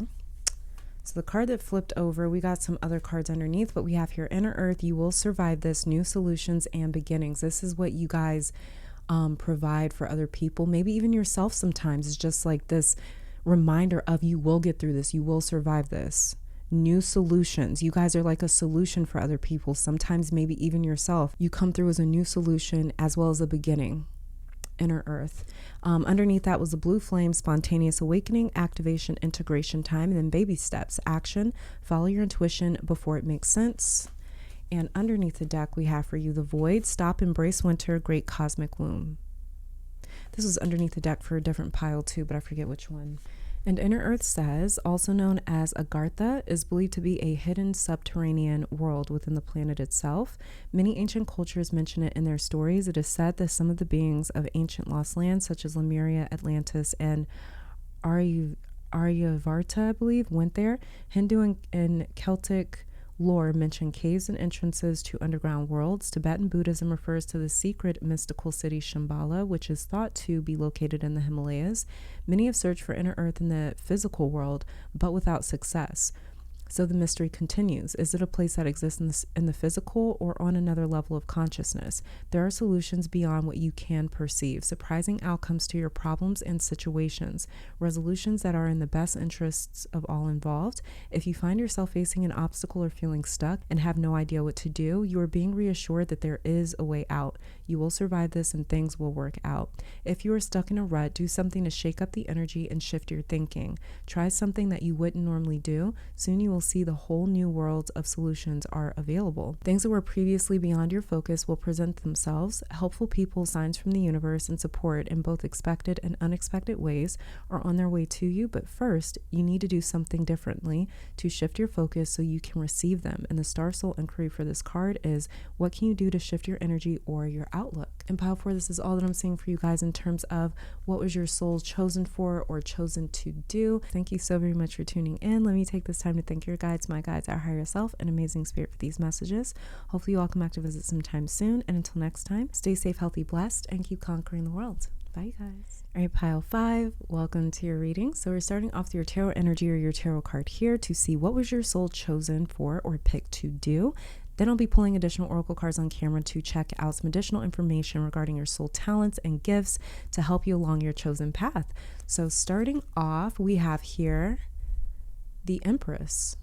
So the card that flipped over, we got some other cards underneath, but we have here Inner Earth, you will survive this, new solutions and beginnings. This is what you guys provide for other people, maybe even yourself sometimes. It's just like this reminder of you will get through this, you will survive this. New solutions. You guys are like a solution for other people, sometimes maybe even yourself. You come through as a new solution as well as a beginning. Inner Earth. Underneath that was a blue flame, spontaneous awakening, activation, integration time, and then baby steps, action, follow your intuition before it makes sense. And underneath the deck, we have for you the void, stop, embrace winter, great cosmic womb. This was underneath the deck for a different pile too, but I forget which one. And Inner Earth says, also known as Agartha, is believed to be a hidden subterranean world within the planet itself. Many ancient cultures mention it in their stories. It is said that some of the beings of ancient lost lands, such as Lemuria, Atlantis, and Aryavarta, I believe, went there. Hindu and Celtic lore mention caves and entrances to underground worlds. Tibetan Buddhism refers to the secret mystical city Shambhala, which is thought to be located in the Himalayas. Many have searched for Inner Earth in the physical world, but without success. So the mystery continues. Is it a place that exists in the physical or on another level of consciousness? There are solutions beyond what you can perceive, surprising outcomes to your problems and situations, resolutions that are in the best interests of all involved. If you find yourself facing an obstacle or feeling stuck and have no idea what to do, you are being reassured that there is a way out. You will survive this and things will work out. If you are stuck in a rut, do something to shake up the energy and shift your thinking. Try something that you wouldn't normally do. Soon you will see the whole new worlds of solutions are available. Things that were previously beyond your focus will present themselves. Helpful people, signs from the universe, and support in both expected and unexpected ways are on their way to you. But first, you need to do something differently to shift your focus so you can receive them. And the Star Soul inquiry for this card is, what can you do to shift your energy or your outlook? And pile 4, this is all that I'm seeing for you guys in terms of what was your soul chosen for or chosen to do. Thank you so very much for tuning in. Let me take this time to thank your guides, my guides, our higher self, and amazing spirit for these messages. Hopefully you all come back to visit sometime soon. And until next time, stay safe, healthy, blessed, and keep conquering the world. Bye, you guys. All right, pile 5, welcome to your reading. So we're starting off with your tarot energy or your tarot card here to see what was your soul chosen for or picked to do. Then I'll be pulling additional oracle cards on camera to check out some additional information regarding your soul talents and gifts to help you along your chosen path. So starting off, we have here the Empress.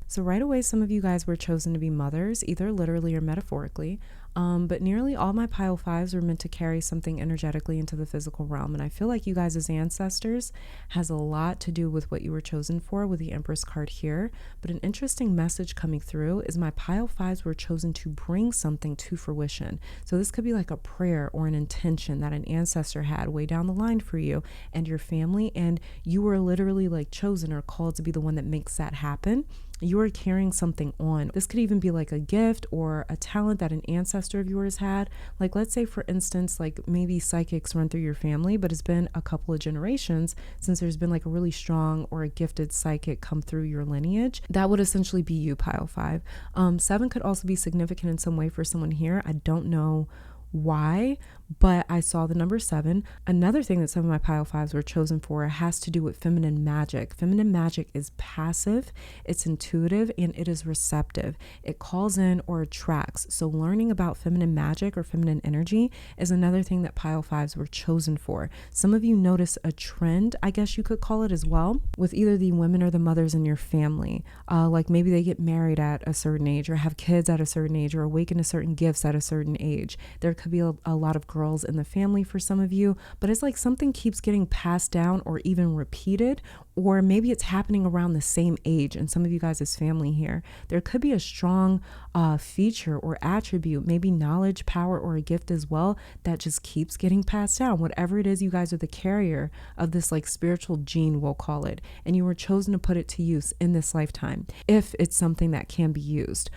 So right away, some of you guys were chosen to be mothers, either literally or metaphorically. But nearly all my pile fives are meant to carry something energetically into the physical realm. And I feel like you guys as ancestors has a lot to do with what you were chosen for with the Empress card here. But an interesting message coming through is my pile fives were chosen to bring something to fruition. So this could be like a prayer or an intention that an ancestor had way down the line for you and your family. And you were literally like chosen or called to be the one that makes that happen. You are carrying something on. This could even be like a gift or a talent that an ancestor of yours had. Like, let's say, for instance, like maybe psychics run through your family, but it's been a couple of generations since there's been like a really strong or a gifted psychic come through your lineage. That would essentially be you, pile five. 7 could also be significant in some way for someone here. I don't know why, but I saw the number 7. Another thing that some of my pile fives were chosen for has to do with feminine magic. Feminine magic is passive, it's intuitive, and it is receptive. It calls in or attracts. So learning about feminine magic or feminine energy is another thing that pile fives were chosen for. Some of you notice a trend, I guess you could call it as well, with either the women or the mothers in your family. Like maybe they get married at a certain age or have kids at a certain age or awaken to certain gifts at a certain age. There could be a lot of girls in the family for some of you, but it's like something keeps getting passed down or even repeated, or maybe it's happening around the same age in some of you guys' family here. There could be a strong feature or attribute, maybe knowledge, power, or a gift as well that just keeps getting passed down. Whatever it is, you guys are the carrier of this like spiritual gene, we'll call it, and you were chosen to put it to use in this lifetime if it's something that can be used.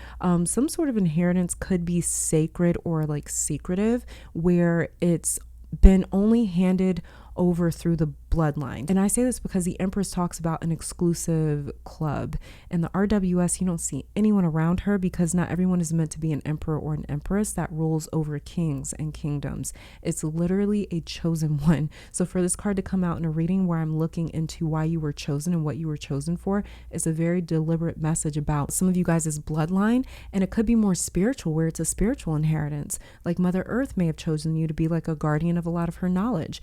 Some sort of inheritance could be sacred or like secretive, where it's been only handed over through the bloodline. And I say this because the Empress talks about an exclusive club. In the RWS, you don't see anyone around her because not everyone is meant to be an emperor or an empress that rules over kings and kingdoms. It's literally a chosen one. So for this card to come out in a reading where I'm looking into why you were chosen and what you were chosen for, is a very deliberate message about some of you guys' bloodline. And it could be more spiritual, where it's a spiritual inheritance. Like Mother Earth may have chosen you to be like a guardian of a lot of her knowledge,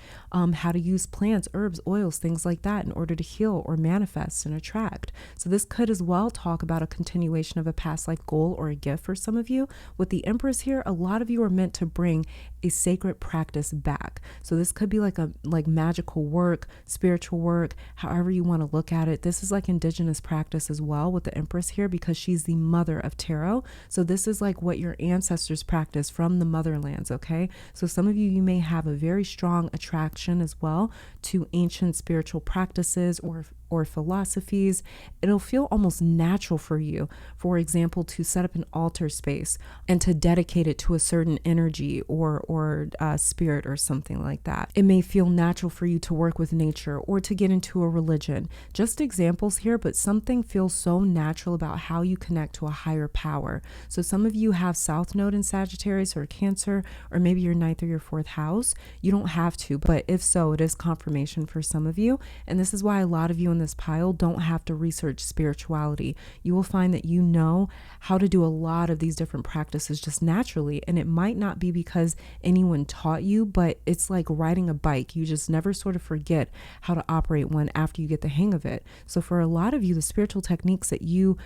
how to use plants, herbs, oils, things like that in order to heal or manifest and attract. So this could as well talk about a continuation of a past life goal or a gift for some of you. With the Empress here, a lot of you are meant to bring a sacred practice back. So this could be like magical work, spiritual work, however you want to look at it. This is like indigenous practice as well with the Empress here because she's the mother of tarot. So this is like what your ancestors practiced from the motherlands, okay? So some of you may have a very strong attraction as well to ancient spiritual practices or philosophies. It'll feel almost natural for you, for example, to set up an altar space and to dedicate it to a certain energy or spirit or something like that. It may feel natural for you to work with nature or to get into a religion. Just examples here, but something feels so natural about how you connect to a higher power. So some of you have South Node in Sagittarius or Cancer, or maybe your 9th or your 4th house. You don't have to, but if so, it is confirmation for some of you. And this is why a lot of you in this pile don't have to research spirituality. You will find that you know how to do a lot of these different practices just naturally. And it might not be because anyone taught you, but it's like riding a bike. You just never sort of forget how to operate one after you get the hang of it. So for a lot of you, the spiritual techniques that you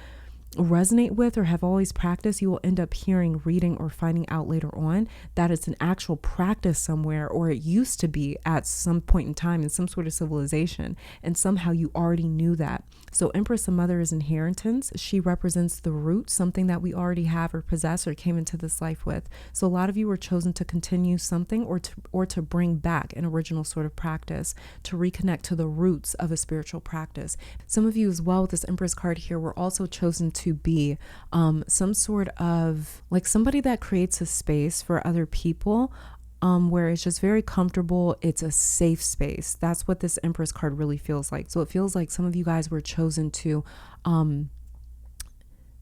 resonate with or have always practiced, you will end up hearing, reading, or finding out later on that it's an actual practice somewhere, or it used to be at some point in time in some sort of civilization, and somehow you already knew that. So Empress, the mother, is inheritance. She represents the root, something that we already have or possess or came into this life with. So a lot of you were chosen to continue something or to bring back an original sort of practice, to reconnect to the roots of a spiritual practice. Some of you as well with this Empress card here were also chosen to be some sort of like somebody that creates a space for other people where it's just very comfortable. It's a safe space. That's what this Empress card really feels like. So it feels like some of you guys were chosen to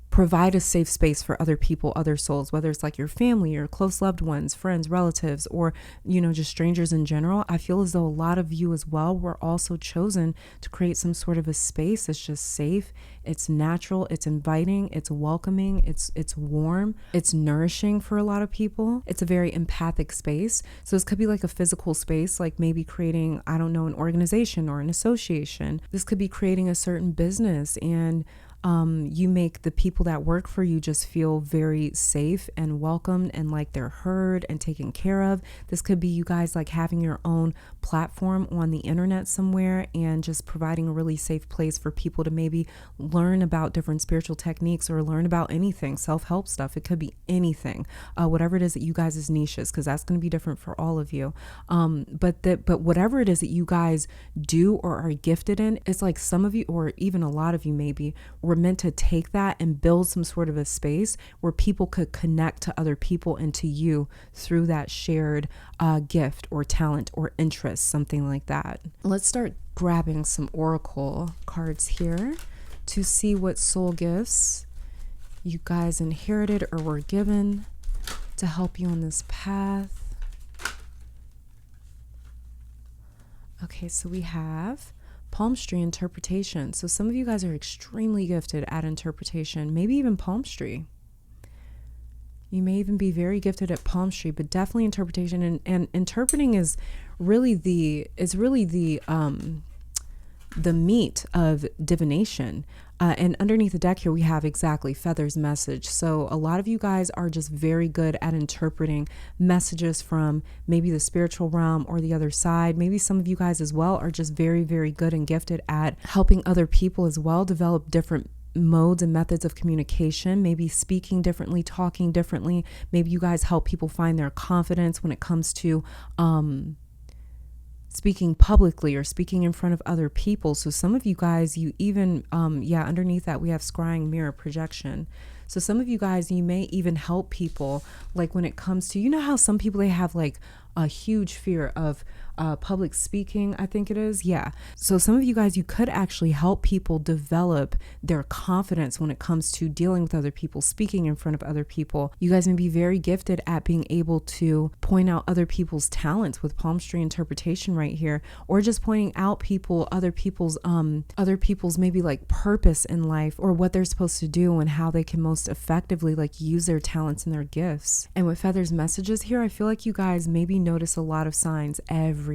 provide a safe space for other people, other souls, whether it's like your family or close loved ones, friends, relatives, or, you know, just strangers in general. I feel as though a lot of you as well were also chosen to create some sort of a space that's just safe. It's natural, it's inviting, it's welcoming, it's warm, it's nourishing for a lot of people. It's a very empathic space. So this could be like a physical space, like maybe creating, I don't know, an organization or an association. This could be creating a certain business and You make the people that work for you just feel very safe and welcomed and like they're heard and taken care of. This could be you guys like having your own platform on the internet somewhere and just providing a really safe place for people to maybe learn about different spiritual techniques or learn about anything, self-help stuff. It could be anything, whatever it is that you guys' niches, because that's going to be different for all of you. But whatever it is that you guys do or are gifted in, it's like some of you, or even a lot of you maybe, were meant to take that and build some sort of a space where people could connect to other people and to you through that shared gift or talent or interest, something like that. Let's start grabbing some oracle cards here to see what soul gifts you guys inherited or were given to help you on this path. Okay, so we have palmistry interpretation. So some of you guys are extremely gifted at interpretation, maybe even palmistry. You may even be very gifted at palmistry, but definitely interpretation. And interpreting is really the meat of divination. And underneath the deck here, we have exactly Feather's message. So a lot of you guys are just very good at interpreting messages from maybe the spiritual realm or the other side. Maybe some of you guys as well are just very, very good and gifted at helping other people as well develop different modes and methods of communication, maybe speaking differently, talking differently. Maybe you guys help people find their confidence when it comes to speaking publicly or speaking in front of other people. So some of you guys, you even, underneath that we have scrying, mirror, projection. So some of you guys, you may even help people, like when it comes to, you know how some people, they have like a huge fear of public speaking, I think it is. Yeah. So some of you guys, you could actually help people develop their confidence when it comes to dealing with other people, speaking in front of other people. You guys may be very gifted at being able to point out other people's talents with palmistry interpretation right here, or just pointing out other people's maybe like purpose in life or what they're supposed to do and how they can most effectively like use their talents and their gifts. And with Feather's messages here, I feel like you guys maybe notice a lot of signs everywhere.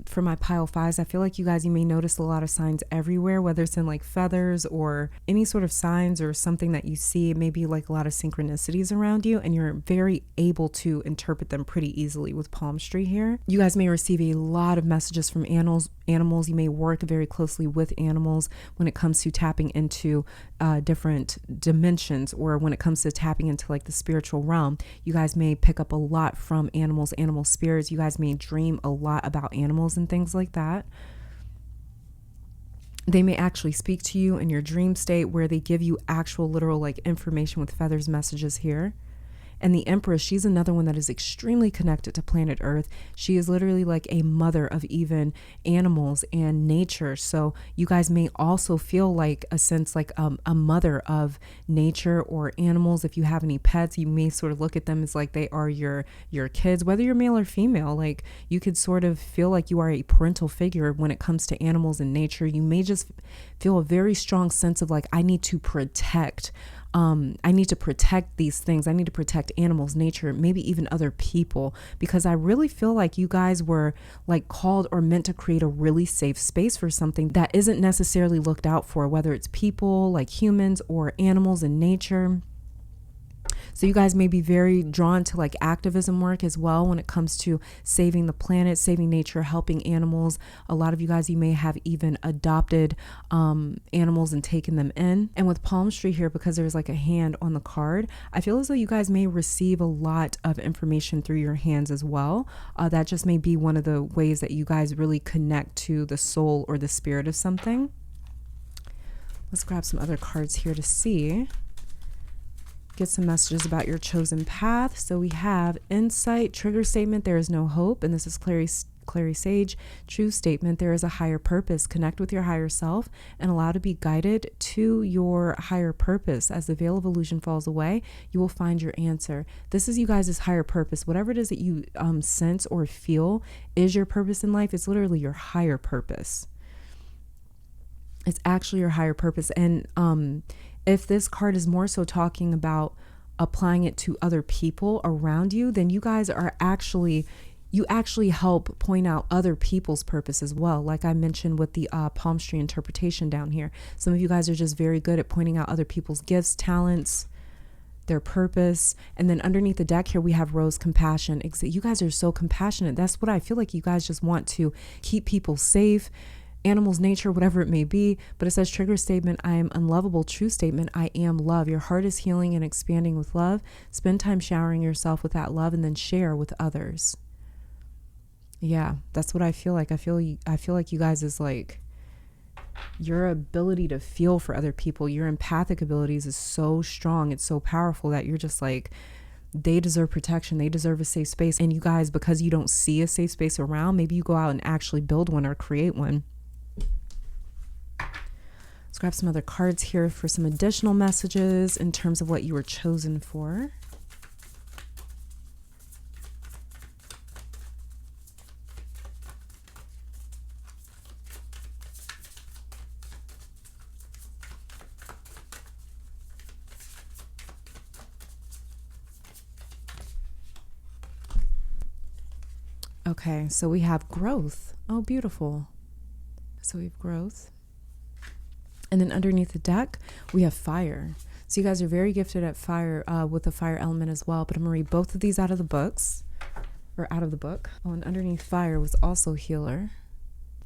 For my pile fives, I feel like you guys, you may notice a lot of signs everywhere, whether it's in like feathers or any sort of signs or something that you see, maybe like a lot of synchronicities around you, and you're very able to interpret them pretty easily with palmistry here. You guys may receive a lot of messages from animals. You may work very closely with animals when it comes to tapping into different dimensions, or when it comes to tapping into like the spiritual realm. You guys may pick up a lot from animals, animal spirits. You guys may dream a lot about animals and things like that. They may actually speak to you in your dream state, where they give you actual literal like information with Feather's messages here. And the Empress, she's another one that is extremely connected to planet Earth. She is literally like a mother of even animals and nature. So you guys may also feel like a sense like a mother of nature or animals. If you have any pets, you may sort of look at them as like they are your kids, whether you're male or female. Like you could sort of feel like you are a parental figure when it comes to animals and nature. You may just feel a very strong sense of like, I need to protect these things. I need to protect animals, nature, maybe even other people, because I really feel like you guys were like called or meant to create a really safe space for something that isn't necessarily looked out for, whether it's people like humans or animals and nature. So you guys may be very drawn to like activism work as well when it comes to saving the planet, saving nature, helping animals. A lot of you guys, you may have even adopted animals and taken them in. And with palmistry here, because there's like a hand on the card, I feel as though you guys may receive a lot of information through your hands as well. That just may be one of the ways that you guys really connect to the soul or the spirit of something. Let's grab some other cards here to see. Get some messages about your chosen path. So we have insight, trigger statement, there is no hope. And this is Clary Sage. True statement, there is a higher purpose. Connect with your higher self and allow to be guided to your higher purpose. As the veil of illusion falls away, you will find your answer. This is you guys' higher purpose. Whatever it is that you sense or feel is your purpose in life, it's literally your higher purpose. It's actually your higher purpose. And if this card is more so talking about applying it to other people around you, then you guys are actually you actually help point out other people's purpose as well. Like I mentioned with the palm tree interpretation down here. Some of you guys are just very good at pointing out other people's gifts, talents, their purpose. And then underneath the deck here, we have rose compassion. You guys are so compassionate. That's what I feel like. You guys just want to keep people safe, animals, nature, whatever it may be. But it says trigger statement, I am unlovable. True statement, I am love. Your heart is healing and expanding with love. Spend time showering yourself with that love and then share with others. Yeah, that's what I feel like. I feel like you guys is like, your ability to feel for other people, your empathic abilities is so strong. It's so powerful that you're just like, they deserve protection. They deserve a safe space. And you guys, because you don't see a safe space around, maybe you go out and actually build one or create one. Let's grab some other cards here for some additional messages in terms of what you were chosen for. Okay, so we have growth. Oh, beautiful. So we have growth. And then underneath the deck, we have fire. So you guys are very gifted at fire with the fire element as well. But I'm going to read both of these out of the books, or out of the book. Oh, and underneath fire was also healer.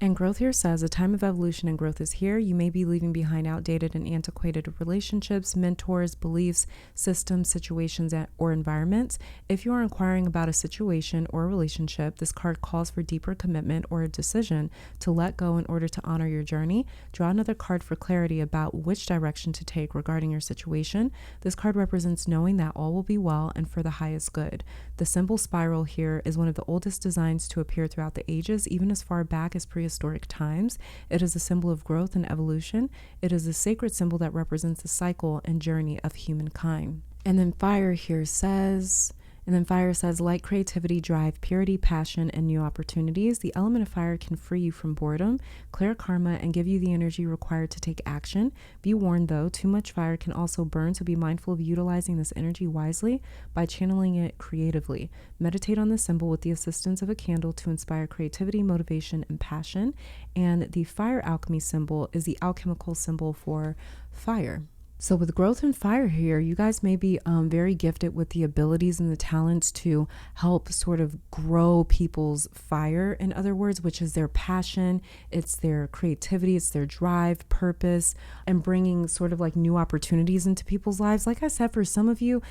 And growth here says a time of evolution and growth is here. You may be leaving behind outdated and antiquated relationships, mentors, beliefs, systems, situations, or environments. If you are inquiring about a situation or a relationship, this card calls for deeper commitment or a decision to let go in order to honor your journey. Draw another card for clarity about which direction to take regarding your situation. This card represents knowing that all will be well and for the highest good. The symbol spiral here is one of the oldest designs to appear throughout the ages, even as far back as prehistoric times. It is a symbol of growth and evolution. It is a sacred symbol that represents the cycle and journey of humankind. And then fire here says, light, creativity, drive, purity, passion, and new opportunities. The element of fire can free you from boredom, clear karma, and give you the energy required to take action. Be warned though, too much fire can also burn, so be mindful of utilizing this energy wisely by channeling it creatively. Meditate on the symbol with the assistance of a candle to inspire creativity, motivation, and passion. And the fire alchemy symbol is the alchemical symbol for fire. So with growth and fire here, you guys may be very gifted with the abilities and the talents to help sort of grow people's fire, in other words, which is their passion, it's their creativity, it's their drive, purpose, and bringing sort of like new opportunities into people's lives. Like I said, for some of you,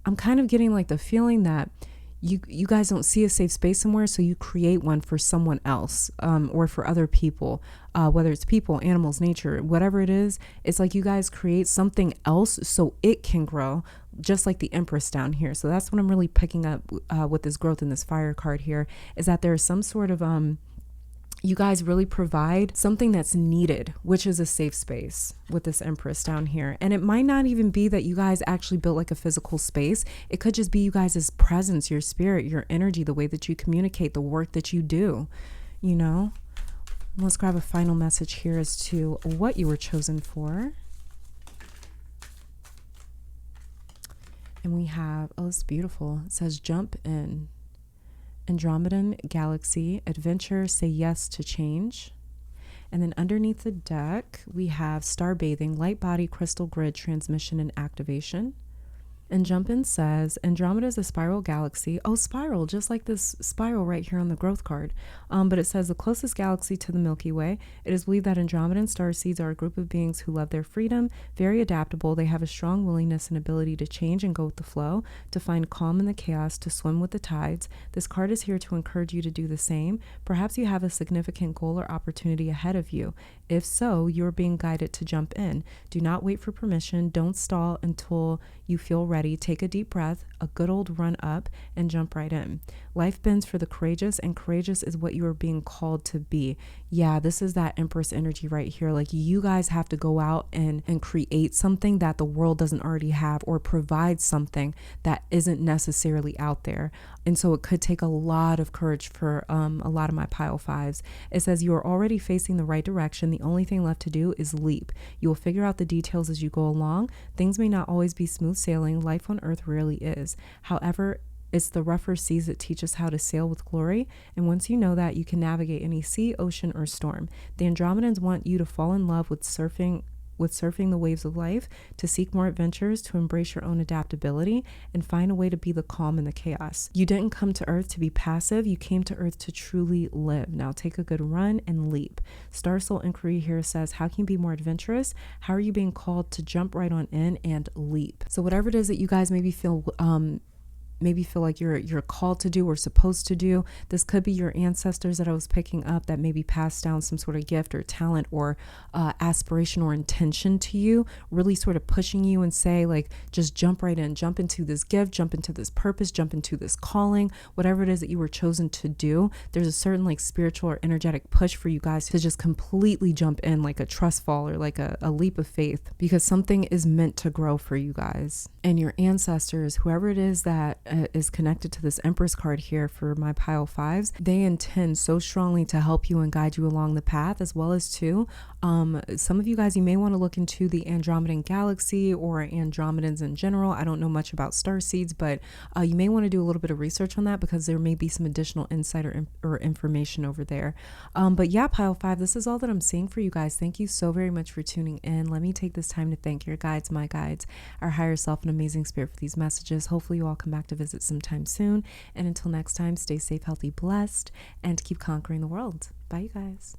I'm kind of getting like the feeling that you guys don't see a safe space somewhere, so you create one for someone else or for other people, whether it's people, animals, nature, whatever it is. It's like you guys create something else so it can grow, just like the Empress down here. So that's what I'm really picking up with this growth in this fire card here, is that there's some sort of you guys really provide something that's needed, which is a safe space with this Empress down here. And it might not even be that you guys actually built like a physical space. It could just be you guys' presence, your spirit, your energy, the way that you communicate, the work that you do, you know. Let's grab a final message here as to what you were chosen for. And we have, oh, it's beautiful. It says jump in. Andromedan Galaxy, Adventure, Say Yes to Change. And then underneath the deck, we have Star Bathing, Light Body, Crystal Grid, Transmission, and Activation. And Jump In says, Andromeda is a spiral galaxy. Oh, spiral, just like this spiral right here on the growth card. But it says the closest galaxy to the Milky Way. It is believed that Andromedan starseeds are a group of beings who love their freedom, very adaptable. They have a strong willingness and ability to change and go with the flow, to find calm in the chaos, to swim with the tides. This card is here to encourage you to do the same. Perhaps you have a significant goal or opportunity ahead of you. If so, you're being guided to jump in. Do not wait for permission. Don't stall until you feel ready. Take a deep breath, a good old run up, and jump right in. Life bends for the courageous, and courageous is what you are being called to be. Yeah, this is that Empress energy right here. Like, you guys have to go out and create something that the world doesn't already have, or provide something that isn't necessarily out there. And so it could take a lot of courage for a lot of my pile fives. It says you are already facing the right direction. The only thing left to do is leap. You will figure out the details as you go along. Things may not always be smooth sailing. Life on Earth rarely is. However, It's the rougher seas that teach us how to sail with glory. And once you know that, you can navigate any sea, ocean, or storm. The Andromedans want you to fall in love with surfing the waves of life, to seek more adventures, to embrace your own adaptability, and find a way to be the calm in the chaos. You didn't come to Earth to be passive. You came to Earth to truly live. Now take a good run and leap. Star Soul Inquiry here says, how can you be more adventurous? How are you being called to jump right on in and leap? So whatever it is that you guys maybe feel like you're called to do or supposed to do. This could be your ancestors that I was picking up that maybe passed down some sort of gift or talent or aspiration or intention to you, really sort of pushing you and say, like, just jump right in, jump into this gift, jump into this purpose, jump into this calling, whatever it is that you were chosen to do. There's a certain like spiritual or energetic push for you guys to just completely jump in, like a trust fall or like a leap of faith, because something is meant to grow for you guys. And your ancestors, whoever it is that is connected to this Empress card here for my pile 5s, they intend so strongly to help you and guide you along the path, as well as too, some of you guys, you may want to look into the Andromedan galaxy or Andromedans in general. I don't know much about star seeds, but you may want to do a little bit of research on that, because there may be some additional insight or information over there. But yeah, pile 5, this is all that I'm seeing for you guys. Thank you so very much for tuning in. Let me take this time to thank your guides, my guides, our higher self, and amazing spirit for these messages. Hopefully you all come back to visit sometime soon. And until next time, stay safe, healthy, blessed, and keep conquering the world. Bye, you guys.